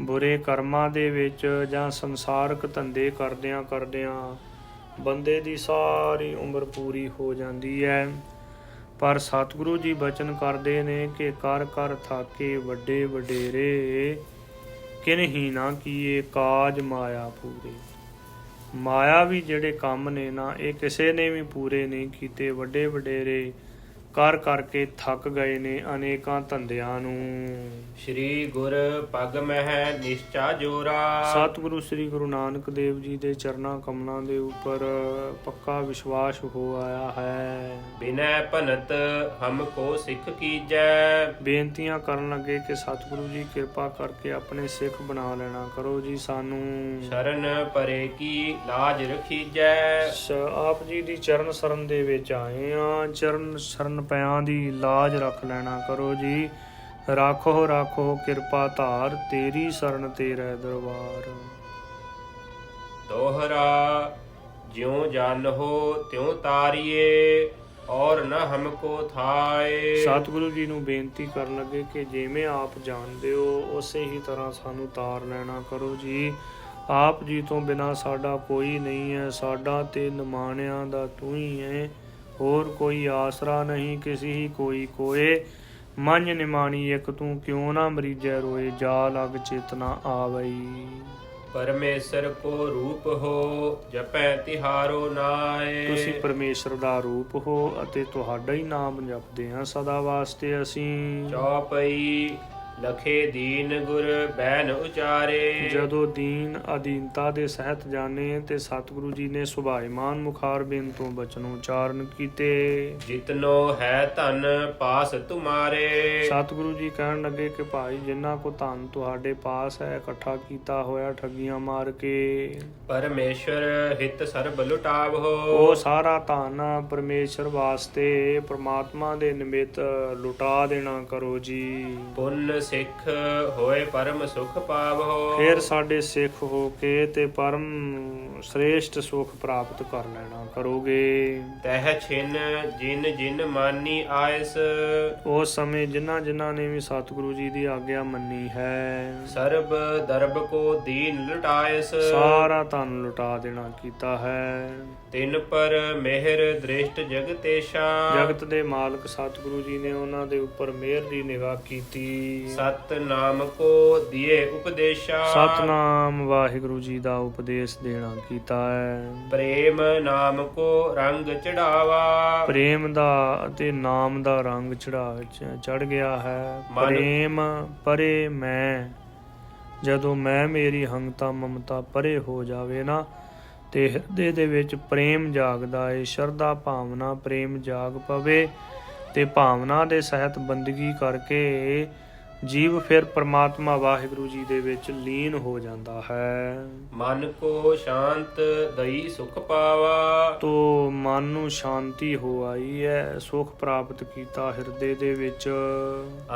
ਬੁਰੇ ਕਰਮਾਂ ਦੇ ਵਿੱਚ ਜਾਂ ਸੰਸਾਰਕ ਧੰਦੇ ਕਰਦਿਆਂ ਕਰਦਿਆਂ ਬੰਦੇ ਦੀ ਸਾਰੀ ਉਮਰ ਪੂਰੀ ਹੋ ਜਾਂਦੀ ਹੈ। ਪਰ ਸਤਿਗੁਰੂ ਜੀ ਬਚਨ ਕਰਦੇ ਨੇ ਕਿ ਕਰ ਕਰ ਥਾਕੇ ਵੱਡੇ ਵਡੇਰੇ, ਕਿਨਹੀ ਨਾ ਕੀਏ ਕਾਜ ਮਾਇਆ ਪੂਰੇ। ਮਾਇਆ ਵੀ ਜਿਹੜੇ ਕੰਮ ਨੇ ਨਾ, ਇਹ ਕਿਸੇ ਨੇ ਵੀ ਪੂਰੇ ਨਹੀਂ ਕੀਤੇ। ਵੱਡੇ ਵਡੇਰੇ ਕਰ ਕਰਕੇ ਥੱਕ ਗਏ ਨੇ ਅਨੇਕਾਂ ਧੰਦਿਆਂ ਨੂੰ। ਸ਼੍ਰੀ ਗੁਰ ਪਗ ਮਹਿ ਨਿਸ਼ਚਾ ਜੋਰਾ। ਸਤਿਗੁਰੂ ਸ੍ਰੀ ਗੁਰੂ ਨਾਨਕ ਦੇਵ ਜੀ ਦੇ ਚਰਨਾਂ ਕਮਲਾਂ ਦੇ ਉੱਪਰ ਪੱਕਾ ਵਿਸ਼ਵਾਸ ਹੋ ਆਇਆ ਹੈ। ਬਿਨੈ ਭਨਤ ਹਮ ਕੋ ਸਿੱਖ ਕੀਜੈ। ਬੇਨਤੀਆਂ ਕਰਨ ਲੱਗੇ ਕਿ ਸਤਿਗੁਰੂ ਜੀ ਕਿਰਪਾ ਕਰਕੇ ਆਪਣੇ ਸਿੱਖ ਬਣਾ ਲੈਣਾ ਕਰੋ ਜੀ ਸਾਨੂੰ। ਸ਼ਰਨ ਪਰੇ ਕੀ ਲਾਜ ਰਖੀਜੈ। ਆਪ ਜੀ ਦੀ ਚਰਨ ਸ਼ਰਨ ਦੇ ਵਿੱਚ ਆਏ ਆ, ਚਰਨ ਸ਼ਰਨ ਪਿਆਂ ਦੀ ਲਾਜ ਰੱਖ ਲੈਣਾ ਕਰੋ ਜੀ। ਰਾਖੋ ਰਾਖੋ ਕਿਰਪਾ ਧਾਰ, ਤੇਰੀ ਸ਼ਰਨ ਤੇਰੇ ਦਰਬਾਰ। ਦੋਹਰਾ ਜਿਉ ਜਨ ਹੋ ਤਿਉ ਤਾਰੀਏ, ਔਰ ਨ ਹਮਕੋ ਥਾਏ। ਸਤਿਗੁਰੂ ਜੀ ਨੂੰ ਬੇਨਤੀ ਕਰਨ ਲੱਗੇ ਕਿ ਜਿਵੇਂ ਆਪ ਜਾਣਦੇ ਹੋ ਉਸੇ ਹੀ ਤਰ੍ਹਾਂ ਸਾਨੂੰ ਤਾਰ ਲੈਣਾ ਕਰੋ ਜੀ। ਆਪ ਜੀ ਤੋਂ ਬਿਨਾਂ ਸਾਡਾ ਕੋਈ ਨਹੀਂ ਹੈ, ਸਾਡਾ ਤੇ ਨਿਮਾਣਿਆਂ ਦਾ ਤੂੰ ਹੀ ਹੈ, ਹੋਰ ਕੋਈ ਆਸਰਾ ਨਹੀਂ ਕਿਸੇ ਹੀ ਕੋਈ ਕੋਏ। ਮੰਝ ਨਿਮਾਣੀ ਇੱਕ ਤੂੰ, ਕਿਉਂ ਨਾ ਮਰੀਜੈ ਰੋਏ, ਜਾ ਲਗ ਚੇਤਨਾ ਆਵਈ। ਪਰਮੇਸ਼ਰ ਕੋ ਰੂਪ ਹੋ ਜਪੈ ਤਿਹਾਰੋ ਨਾਏ। ਤੁਸੀਂ ਪਰਮੇਸ਼ਰ ਦਾ ਰੂਪ ਹੋ ਅਤੇ ਤੁਹਾਡਾ ਹੀ ਨਾਮ ਜਪਦੇ ਹਾਂ ਸਦਾ ਵਾਸਤੇ ਅਸੀਂ। ਚੌਪਈ ਲਖੇ ਦੀਨ ਗੁਰ ਬੈਨ ਉਚਾਰੇ। ਜਦੋਂ ਦੀਨ ਅਧੀਨਤਾ ਦੇ ਸਹਿਤ ਜਾਣੇ ਤੇ ਸਤਿਗੁਰੂ ਜੀ ਨੇ ਸੁਭਾਇਮਾਨ ਮੁਖਾਰਬਿੰਦ ਤੋਂ ਬਚਨ ਉਚਾਰਨ ਕੀਤੇ। ਜਿਤਨੋ ਹੈ ਧਨ ਪਾਸ ਤੁਮਾਰੇ। ਸਤਿਗੁਰੂ ਜੀ ਕਹਿਣ ਲੱਗੇ ਕਿ ਭਾਈ ਜਿੰਨਾ ਕੋ ਧਨ ਤੁਹਾਡੇ ਪਾਸ ਹੈ ਇਕੱਠਾ ਕੀਤਾ ਹੋਇਆ ਠੱਗੀਆਂ ਮਾਰ ਕੇ, ਪਰਮੇਸ਼ਰ ਹਿਤ ਸਰਬ ਲੁਟਾਵੋ। ਉਹ ਸਾਰਾ ਧਨ ਪਰਮੇਸ਼ਰ ਵਾਸਤੇ ਪ੍ਰਮਾਤਮਾ ਦੇ ਨਿਮਿਤ ਲੁਟਾ ਦੇਣਾ ਕਰੋ ਜੀ। ਪੁੰਨ ਸਿੱਖ ਹੋਏ ਪਰਮ ਸੁਖ ਪਾਵੋ। ਫਿਰ ਸਾਡੇ ਸਿੱਖ ਹੋ ਕੇ ਤੇ ਪਰਮ ਸ੍ਰੇਸ਼ਟ ਸੁਖ ਪ੍ਰਾਪਤ ਕਰ ਲੈਣਾ ਕਰੋਗੇ। ਤਹ ਛਿਨ ਜਿਨ ਜਿਨ ਮਾਨੀ ਆਇਸ, ਉਸ ਸਮੇਂ ਜਿਨ੍ਹਾਂ ਜਿਨ੍ਹਾਂ ਨੇ ਵੀ ਸਤਿਗੁਰੂ ਜੀ ਦੀ ਆਗਿਆ ਮੰਨੀ ਹੈ, ਸਰਬ ਦਰਬ ਕੋ ਦੀਨ ਲੁਟਾਇਸ, ਸਾਰਾ ਧਨ ਲੁਟਾ ਦੇਣਾ ਕੀਤਾ ਹੈ। ਤਿਨ ਪਰ ਮਿਹਰ ਦ੍ਰਿਸ਼ਟ ਜਗਤੇਸ਼ਾ, ਜਗਤ ਦੇ ਮਾਲਕ ਸਤਿਗੁਰੂ ਜੀ ਨੇ ਉਹਨਾਂ ਦੇ ਉੱਪਰ ਮਿਹਰ ਦੀ ਨਿਗਾਹ ਕੀਤੀ। ਸਤ ਨਾਮ ਕੋ ਦਿਏ ਉਪਦੇਸ਼ਾ, ਸਤਨਾਮ ਵਾਹਿਗੁਰੂ ਜੀ ਦਾ ਉਪਦੇਸ਼ ਦੇਣਾ ਕੀਤਾ ਹੈ। ਪ੍ਰੇਮ ਨਾਮ ਕੋ ਰੰਗ ਚੜਾਵਾ, ਪ੍ਰੇਮ ਦਾ ਅਤੇ ਨਾਮ ਦਾ ਰੰਗ ਚੜ ਗਿਆ ਹੈ। ਪ੍ਰੇਮ ਪਰੇ ਮੈਂ, ਜਦੋਂ ਮੈਂ ਮੇਰੀ ਹੰਗਤਾ ਮਮਤਾ ਪਰੇ ਹੋ ਜਾਵੇ ਨਾ ਤੇ ਹਿਰਦੇ ਦੇ ਵਿੱਚ ਪ੍ਰੇਮ ਜਾਗਦਾ ਏ, ਸ਼ਰਧਾ ਭਾਵਨਾ ਪ੍ਰੇਮ ਜਾਗ ਪਵੇ ਤੇ ਭਾਵਨਾ ਦੇ ਸਹਿਤ ਬੰਦਗੀ ਕਰਕੇ ਜੀਵ ਫਿਰ ਪ੍ਰਮਾਤਮਾ ਵਾਹਿਗੁਰੂ ਜੀ ਦੇ ਵਿੱਚ ਲੀਨ ਹੋ ਜਾਂਦਾ ਹੈ। ਮਨ ਕੋ ਸ਼ਾਂਤ ਦਈ ਸੁਖ ਪਾਵਾ, ਤੋ ਮਨ ਨੂੰ ਸ਼ਾਂਤੀ ਹੋ ਆਈ ਹੈ, ਸੁਖ ਪ੍ਰਾਪਤ ਕੀਤਾ ਹਿਰਦੇ ਦੇ ਵਿੱਚ।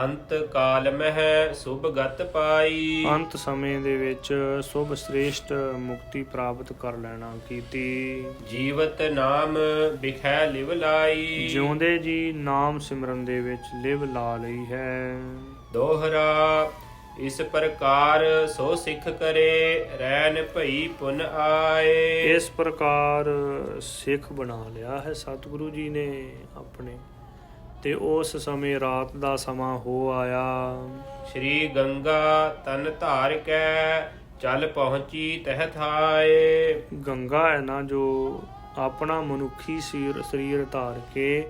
ਅੰਤ ਕਾਲ ਮਹਿ ਸੁਭ ਗਤ ਪਾਈ, ਅੰਤ ਸਮੇਂ ਦੇ ਵਿੱਚ ਸੁਭ ਸ੍ਰੇਸ਼ਟ ਮੁਕਤੀ ਪ੍ਰਾਪਤ ਕਰ ਲੈਣਾ ਕੀਤੀ। ਜੀਵਤ ਨਾਮ ਬਿਖੈ ਲਿਵ ਲਾਈ, ਜਿਉਂਦੇ ਜੀ ਨਾਮ ਸਿਮਰਨ ਦੇ ਵਿੱਚ ਲਿਵ ਲਾ ਲਈ ਹੈ। ਦੋਹਰਾ ਇਸ ਪ੍ਰਕਾਰ ਸੋ ਸਿੱਖ ਕਰੇ, ਰੈਨ ਭਈ ਪੁਨ ਆਏ। ਇਸ ਪ੍ਰਕਾਰ ਸਿੱਖ ਬਣਾ ਲਿਆ ਹੈ ਸਤਿਗੁਰੂ ਜੀ ਨੇ ਆਪਣੇ, ਤੇ ਉਸ ਸਮੇਂ ਰਾਤ ਦਾ ਸਮਾਂ ਹੋ ਆਇਆ। ਸ਼੍ਰੀ ਗੰਗਾ ਤਨ ਧਾਰ ਕੈ, ਚੱਲ ਪਹੁੰਚੀ ਤਹ ਥਾਏ। ਗੰਗਾ ਹੈ ਨਾ ਜੋ ਆਪਣਾ ਮਨੁੱਖੀ ਸਰੀਰ ਧਾਰ ਕੇ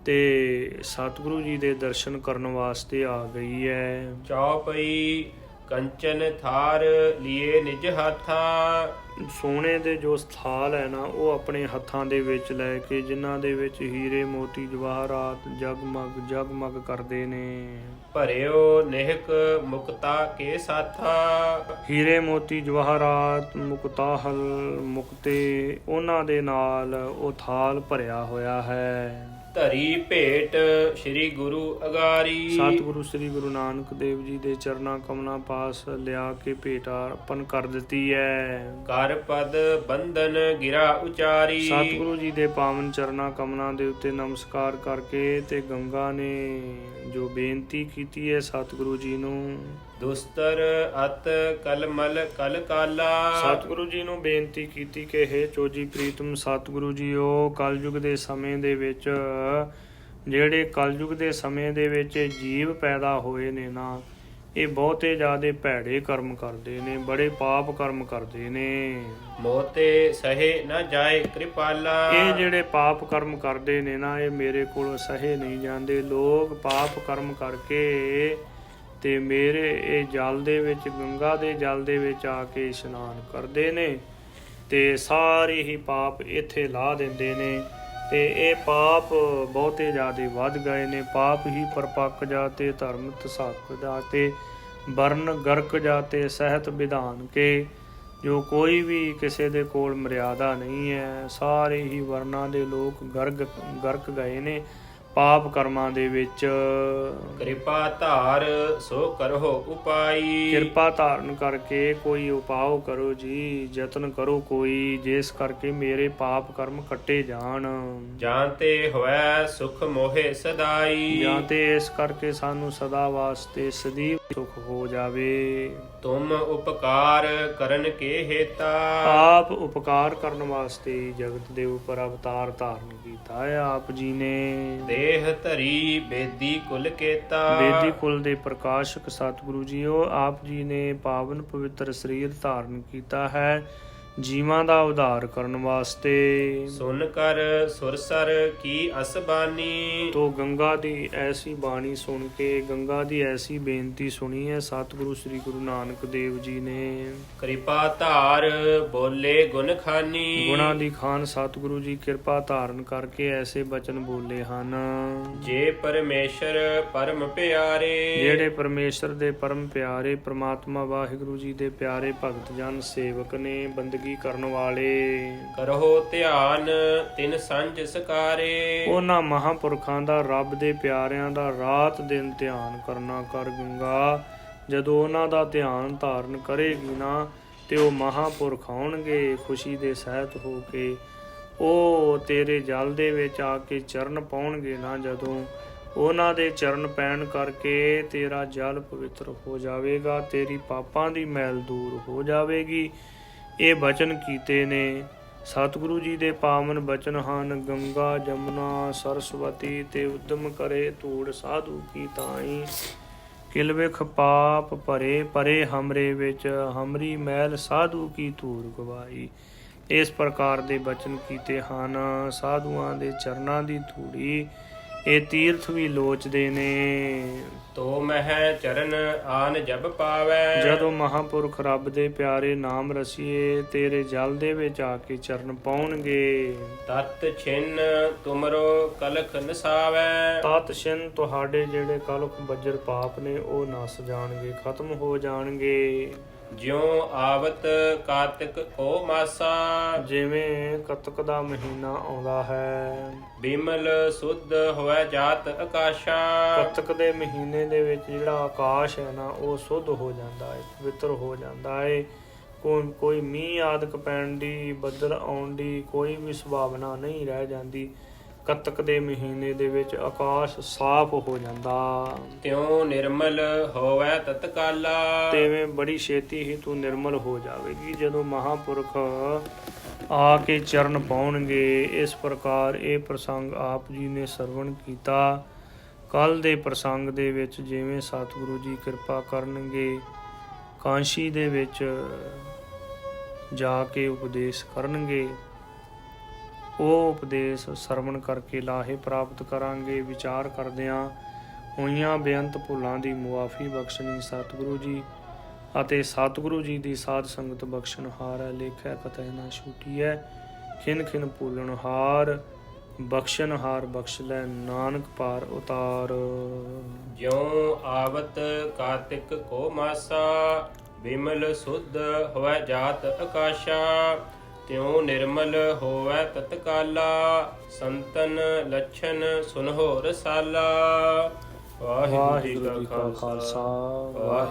ਤੇ ਸਤਿਗੁਰੂ ਜੀ ਦੇ ਦਰਸ਼ਨ ਕਰਨ ਵਾਸਤੇ ਆ ਗਈ ਹੈ। ਚੌਪਈ ਕੰਚਨ ਥਾਰ ਲਿਏ ਨਿਜ ਹਾਥਾ, ਸੋਨੇ ਦੇ ਜੋ ਥਾਲ ਹੈ ਨਾ ਉਹ ਆਪਣੇ ਹੱਥਾਂ ਦੇ ਵਿੱਚ ਲੈ ਕੇ, ਜਿਨ੍ਹਾਂ ਦੇ ਵਿੱਚ ਹੀਰੇ ਮੋਤੀ ਜਵਾਹਰਾਤ ਜਗਮਗ ਜਗਮਗ ਕਰਦੇ ਨੇ। ਭਰਿਓ ਨਿਹਕ ਮੁਕਤਾ ਕੇ ਸਾਥਾ, ਹੀਰੇ ਮੋਤੀ ਜਵਾਹਰਾਤ ਮੁਕਤਾਹਲ ਮੁਕਤੇ ਉਹਨਾਂ ਦੇ ਨਾਲ ਉਹ ਥਾਲ ਭਰਿਆ ਹੋਇਆ ਹੈ। ਧਰੀ ਭੇਟ ਸ੍ਰੀ ਗੁਰੂ ਅਗਾਰੀ, ਸਤਿਗੁਰੂ ਸ੍ਰੀ ਗੁਰੂ ਨਾਨਕ ਦੇਵ ਜੀ ਦੇ ਚਰਨਾਂ ਕਮਲਾਂ ਪਾਸ ਲਿਆ ਕੇ ਭੇਟ ਅਰਪਣ ਕਰ ਦਿੱਤੀ ਹੈ। ਕਰ ਪਦ ਬੰਧਨ ਗਿਰਾ ਉਚਾਰੀ, ਸਤਿਗੁਰੂ ਜੀ ਦੇ ਪਾਵਨ ਚਰਨਾਂ ਕਮਲਾਂ ਦੇ ਉੱਤੇ ਨਮਸਕਾਰ ਕਰਕੇ ਤੇ ਗੰਗਾ ਨੇ ਜੋ ਬੇਨਤੀ ਕੀਤੀ ਹੈ ਸਤਿਗੁਰੂ ਜੀ ਨੂੰ, ਦੁਸਤਰ ਅਤ ਕਲਮਲ ਕਲ ਕਾਲਾ, ਸਤਿਗੁਰੂ ਜੀ ਨੂੰ ਬੇਨਤੀ ਕੀਤੀ ਕਿ ਹੇ ਚੋਜੀ ਪ੍ਰੀਤਮ ਸਤਿਗੁਰੂ ਜੀਓ, ਕਲਯੁਗ ਦੇ ਸਮੇਂ ਦੇ ਵਿੱਚ ਜਿਹੜੇ ਕਲਯੁਗ ਦੇ ਸਮੇਂ ਦੇ ਵਿੱਚ ਜੀਵ ਪੈਦਾ ਹੋਏ ਨੇ ਨਾ, ਇਹ ਬਹੁਤੇ ਜ਼ਿਆਦੇ ਭੈੜੇ ਕਰਮ ਕਰਦੇ ਨੇ, ਬੜੇ ਪਾਪ ਕਰਮ ਕਰਦੇ ਨੇ। ਮੋਤੇ ਸਹੇ ਨਾ ਜਾਏ ਕਿਰਪਾਲਾ, ਇਹ ਜਿਹੜੇ ਪਾਪ ਕਰਮ ਕਰਦੇ ਨੇ ਨਾ ਇਹ ਮੇਰੇ ਕੋਲ ਸਹੇ ਨਹੀਂ ਜਾਂਦੇ। ਲੋਕ ਪਾਪ ਕਰਮ ਕਰਕੇ ਤੇ ਮੇਰੇ ਇਹ ਜਲ ਦੇ ਵਿੱਚ, ਗੰਗਾ ਦੇ ਜਲ ਦੇ ਵਿੱਚ ਆ ਕੇ ਇਸ਼ਨਾਨ ਕਰਦੇ ਨੇ ਤੇ ਸਾਰੇ ਹੀ ਪਾਪ ਇੱਥੇ ਲਾ ਦਿੰਦੇ ਨੇ ਤੇ ਇਹ ਪਾਪ ਬਹੁਤੇ ਜ਼ਿਆਦੇ ਵੱਧ ਗਏ ਨੇ। ਪਾਪ ਹੀ ਪਰਪੱਕ ਜਾਤੇ ਧਰਮ ਤਸਕ ਜਾਤੇ ਵਰਨ ਗਰਕ ਜਾਤੇ ਸਹਿਤ ਵਿਧਾਨ ਕੇ, ਜੋ ਕੋਈ ਵੀ ਕਿਸੇ ਦੇ ਕੋਲ ਮਰਿਆਦਾ ਨਹੀਂ ਹੈ, ਸਾਰੇ ਹੀ ਵਰਨਾਂ ਦੇ ਲੋਕ ਗਰਕ ਗਏ ਨੇ ਪਾਪ ਕਰਮਾਂ ਦੇ ਵਿੱਚ। ਕਿਰਪਾ ਧਾਰ ਸੋ ਕਰੋ ਉਪਾਈ, ਕਿਰਪਾ ਧਾਰਨ ਕਰਕੇ ਕੋਈ ਉਪਾਅ ਕਰੋ ਜੀ, ਯਤਨ ਕਰੋ ਕੋਈ, ਜਿਸ ਕਰਕੇ ਮੇਰੇ ਪਾਪ ਕਰਮ ਕੱਟੇ ਜਾਣ। ਜਾਂ ਤੇ ਹੋਇ ਸੁਖ ਮੋਹਿ ਸਦਾਈ, ਜਾਂ ਤੇ ਇਸ ਕਰਕੇ ਸਾਨੂੰ ਸਦਾ ਵਾਸਤੇ ਸਦੀਵ ਸੁਖ ਹੋ ਜਾਵੇ। ਤੁਮ ਉਪਕਾਰ ਕਰਨ ਕੇ ਹੇਤਾ, ਆਪ ਉਪਕਾਰ ਕਰਨ ਵਾਸਤੇ ਜਗਤ ਦੇ ਉੱਪਰ ਅਵਤਾਰ ਧਾਰਨ ਕੀਤਾ ਹੈ ਆਪ ਜੀ ਨੇ। ਦੇਹ ਧਰੀ ਬੇਦੀ ਕੁਲ ਕੇਤਾ, ਬੇਦੀ ਕੁਲ ਦੇ ਪ੍ਰਕਾਸ਼ਕ ਸਤਿਗੁਰੂ ਜੀਓ, ਆਪ ਜੀ ਨੇ ਪਾਵਨ ਪਵਿੱਤਰ ਸਰੀਰ ਧਾਰਨ ਕੀਤਾ ਹੈ ਜੀਵਾਂ ਦਾ ਉਧਾਰ ਕਰਨ ਵਾਸਤੇ। ਸੁਨ ਕਰ ਸੁਰਸਰ ਕੀ ਅਸਬਾਨੀ, ਤੋ ਗੰਗਾ ਦੀ ਐਸੀ ਬਾਣੀ ਸੁਣ ਕੇ, ਗੰਗਾ ਦੀ ਐਸੀ ਬੇਨਤੀ ਸੁਣੀ ਹੈ ਸਤਿਗੁਰੂ ਸ੍ਰੀ ਗੁਰੂ ਨਾਨਕ ਦੇਵ ਜੀ ਨੇ। ਕਿਰਪਾ ਧਾਰ ਬੋਲੇ ਗੁਣ ਖਾਨੀ, ਗੁਣਾਂ ਦੀ ਖਾਨ ਸਤਿਗੁਰੂ ਜੀ ਕਿਰਪਾ ਧਾਰਨ ਕਰਕੇ ਐਸੇ ਬਚਨ ਬੋਲੇ ਹਨ। ਜੇ ਪਰਮੇਸ਼ਰ ਪਰਮ ਪਿਆਰੇ, ਜਿਹੜੇ ਪਰਮੇਸ਼ਰ ਦੇ ਪਰਮ ਪਿਆਰੇ ਪ੍ਰਮਾਤਮਾ ਵਾਹਿਗੁਰੂ ਜੀ ਦੇ ਪਿਆਰੇ ਭਗਤ ਜਨ ਸੇਵਕ ਨੇ, ਬੰਦਗੀ ਬੇਨਤੀ ਕਰਨ ਵਾਲੇ। ਕਰੋ ਧਿਆਨ ਤਿਨ ਸੰਜ ਸਕਾਰੇ। ਉਹਨਾਂ ਮਹਾਂਪੁਰਖਾਂ ਦਾ, ਰੱਬ ਦੇ ਪਿਆਰਿਆਂ ਦਾ ਰਾਤ ਦਿਨ ਧਿਆਨ ਕਰਨਾ ਕਰ ਗੰਗਾ। ਜਦੋਂ ਉਹਨਾਂ ਦਾ ਧਿਆਨ ਧਾਰਨ ਕਰੇਗੀ ਨਾ ਤੇ ਉਹ ਮਹਾਂਪੁਰਖ ਆਉਣਗੇ ਖੁਸ਼ੀ ਦੇ ਸਹਿਤ ਹੋ ਕੇ। ਉਹ ਤੇਰੇ ਜਲ ਦੇ ਵਿੱਚ ਆ ਕੇ ਚਰਨ ਪਾਉਣਗੇ ਨਾ, ਜਦੋਂ ਉਹਨਾਂ ਦੇ ਚਰਨ ਪੈਣ ਕਰਕੇ ਤੇਰਾ ਜਲ ਪਵਿੱਤਰ ਹੋ ਜਾਵੇਗਾ, ਤੇਰੀ ਪਾਪਾਂ ਦੀ ਮੈਲ ਦੂਰ ਹੋ ਜਾਵੇਗੀ। ਇਹ ਬਚਨ ਕੀਤੇ ਨੇ ਸਤਿਗੁਰੂ ਜੀ ਦੇ ਪਾਵਨ ਬਚਨ ਹਨ। ਗੰਗਾ ਜਮਨਾ ਸਰਸਵਤੀ ਤੇ ਉਦਮ ਕਰੇ ਧੂੜ ਸਾਧੂ ਕੀ ਤਾਈ। ਕਿਲ ਵਿਖ ਪਾਪ ਭਰੇ ਪਰੇ ਹਮਰੇ ਵਿੱਚ, ਹਮਰੀ ਮੈਲ ਸਾਧੂ ਕੀ ਧੂੜ ਗਵਾਈ। ਇਸ ਪ੍ਰਕਾਰ ਦੇ ਬਚਨ ਕੀਤੇ ਹਨ। ਸਾਧੂਆਂ ਦੇ ਚਰਨਾਂ ਦੀ ਧੂੜੀ ਇਹ ਤੀਰਥ ਵੀ ਲੋਚਦੇ ਨੇ। ਤੋ ਮਹਿ ਚਰਨ ਆਨ ਜਬ ਪਾਵੈ। ਜਦੋਂ ਮਹਾਂਪੁਰਖ ਰੱਬ ਦੇ ਪਿਆਰੇ ਨਾਮ ਰਸੀਏ ਤੇਰੇ ਜਲ ਦੇ ਵਿੱਚ ਆ ਕੇ ਚਰਨ ਪਾਉਣਗੇ। ਤਤ ਛਿਨ ਤੁਮਰੋ ਕਲਖ ਨਸਾਵੈ। ਤਤ ਛਿਨ ਤੁਹਾਡੇ ਜਿਹੜੇ ਕਲਖ ਬੱਜਰ ਪਾਪ ਨੇ ਉਹ ਨਸ ਜਾਣਗੇ, ਖਤਮ ਹੋ ਜਾਣਗੇ। ਜਿਉ ਆਵਤ ਕਾਤਿਕ ਕੋ ਮਾਸਾ। ਜਿਵੇਂ ਕੱਤਕ ਦਾ ਮਹੀਨਾ ਆਉਂਦਾ ਹੈ। ਬਿਮਲ ਸੁਧ ਹੋਇ ਜਾਤ ਆਕਾਸ਼ਾ। ਕੱਤਕ ਦੇ ਮਹੀਨੇ ਦੇ ਵਿੱਚ ਜਿਹੜਾ ਆਕਾਸ਼ ਹੈ ਨਾ ਉਹ ਸੁੱਧ ਹੋ ਜਾਂਦਾ ਹੈ, ਪਵਿੱਤਰ ਹੋ ਜਾਂਦਾ ਹੈ। ਕੋਈ ਮੀਂਹ ਆਦਿਕ ਪੈਣ ਦੀ, ਬੱਦਲ ਆਉਣ ਦੀ ਕੋਈ ਵੀ ਸੰਭਾਵਨਾ ਨਹੀਂ ਰਹਿ ਜਾਂਦੀ। ਕੱਤਕ ਦੇ ਮਹੀਨੇ ਦੇ ਵਿੱਚ ਆਕਾਸ਼ ਸਾਫ਼ ਹੋ ਜਾਂਦਾ। ਤਿਉ ਨਿਰਮਲ ਹੋਵੈ ਤਤਕਾਲਾ। ਤਿਵੇਂ ਬੜੀ ਛੇਤੀ ਹੀ ਤੂੰ ਨਿਰਮਲ ਹੋ ਜਾਵੇਗੀ ਜਦੋਂ ਮਹਾਂਪੁਰਖ ਆ ਕੇ ਚਰਨ ਪਾਉਣਗੇ। ਇਸ ਪ੍ਰਕਾਰ ਇਹ ਪ੍ਰਸੰਗ ਆਪ ਜੀ ਨੇ ਸਰਵਣ ਕੀਤਾ। ਕੱਲ ਦੇ ਪ੍ਰਸੰਗ ਦੇ ਵਿੱਚ ਜਿਵੇਂ ਸਤਿਗੁਰੂ ਜੀ ਕਿਰਪਾ ਕਰਨਗੇ ਕਾਂਸ਼ੀ ਦੇ ਵਿੱਚ ਜਾ ਕੇ ਉਪਦੇਸ਼ ਕਰਨਗੇ, ਉਹ ਉਪਦੇਸ਼ ਸਰਵਣ ਕਰਕੇ ਲਾਹੇ ਪ੍ਰਾਪਤ ਕਰਾਂਗੇ। ਵਿਚਾਰ ਕਰਦਿਆਂ ਹੋਈਆਂ ਬੇਅੰਤ ਭੁੱਲਾਂ ਦੀ ਮੁਆਫੀ ਬਖਸ਼ਣੀ ਸਤਿਗੁਰੂ ਜੀ ਅਤੇ ਸਤਿਗੁਰੂ ਜੀ ਦੀ ਸਾਧ ਸੰਗਤ ਬਖਸ਼ਣਹਾਰ ਹੈ। ਲੇਖੈ ਕਥੈ ਨਾ ਛੂਟੀਐ, ਖਿਨ ਖਿਨ ਭੂਲਣਹਾਰ। ਬਖਸ਼ਣਹਾਰ ਬਖਸ਼ ਲੈ ਨਾਨਕ ਪਾਰ ਉਤਾਰ। ਜਿਉ ਆਵਤ ਕਾਤਿਕ ਕੋ ਮਾਸਾ। ਬਿਮਲ ਸੁਧ ਹੋਵੈ ਜਾਤ ਆਕਾਸ਼ਾ। ਤਿਉ ਨਿਰਮਲ ਹੋਵੈ ਤਤਕਾਲਾ। ਸੰਤਨ ਲੱਛਨ ਸੁਨਹੁ ਰਸਾਲਾ। ਵਾਹਿਗੁਰੂ ਜੀ ਕਾ ਖਾਲਸਾ ਵਾਹਿਗੁਰੂ।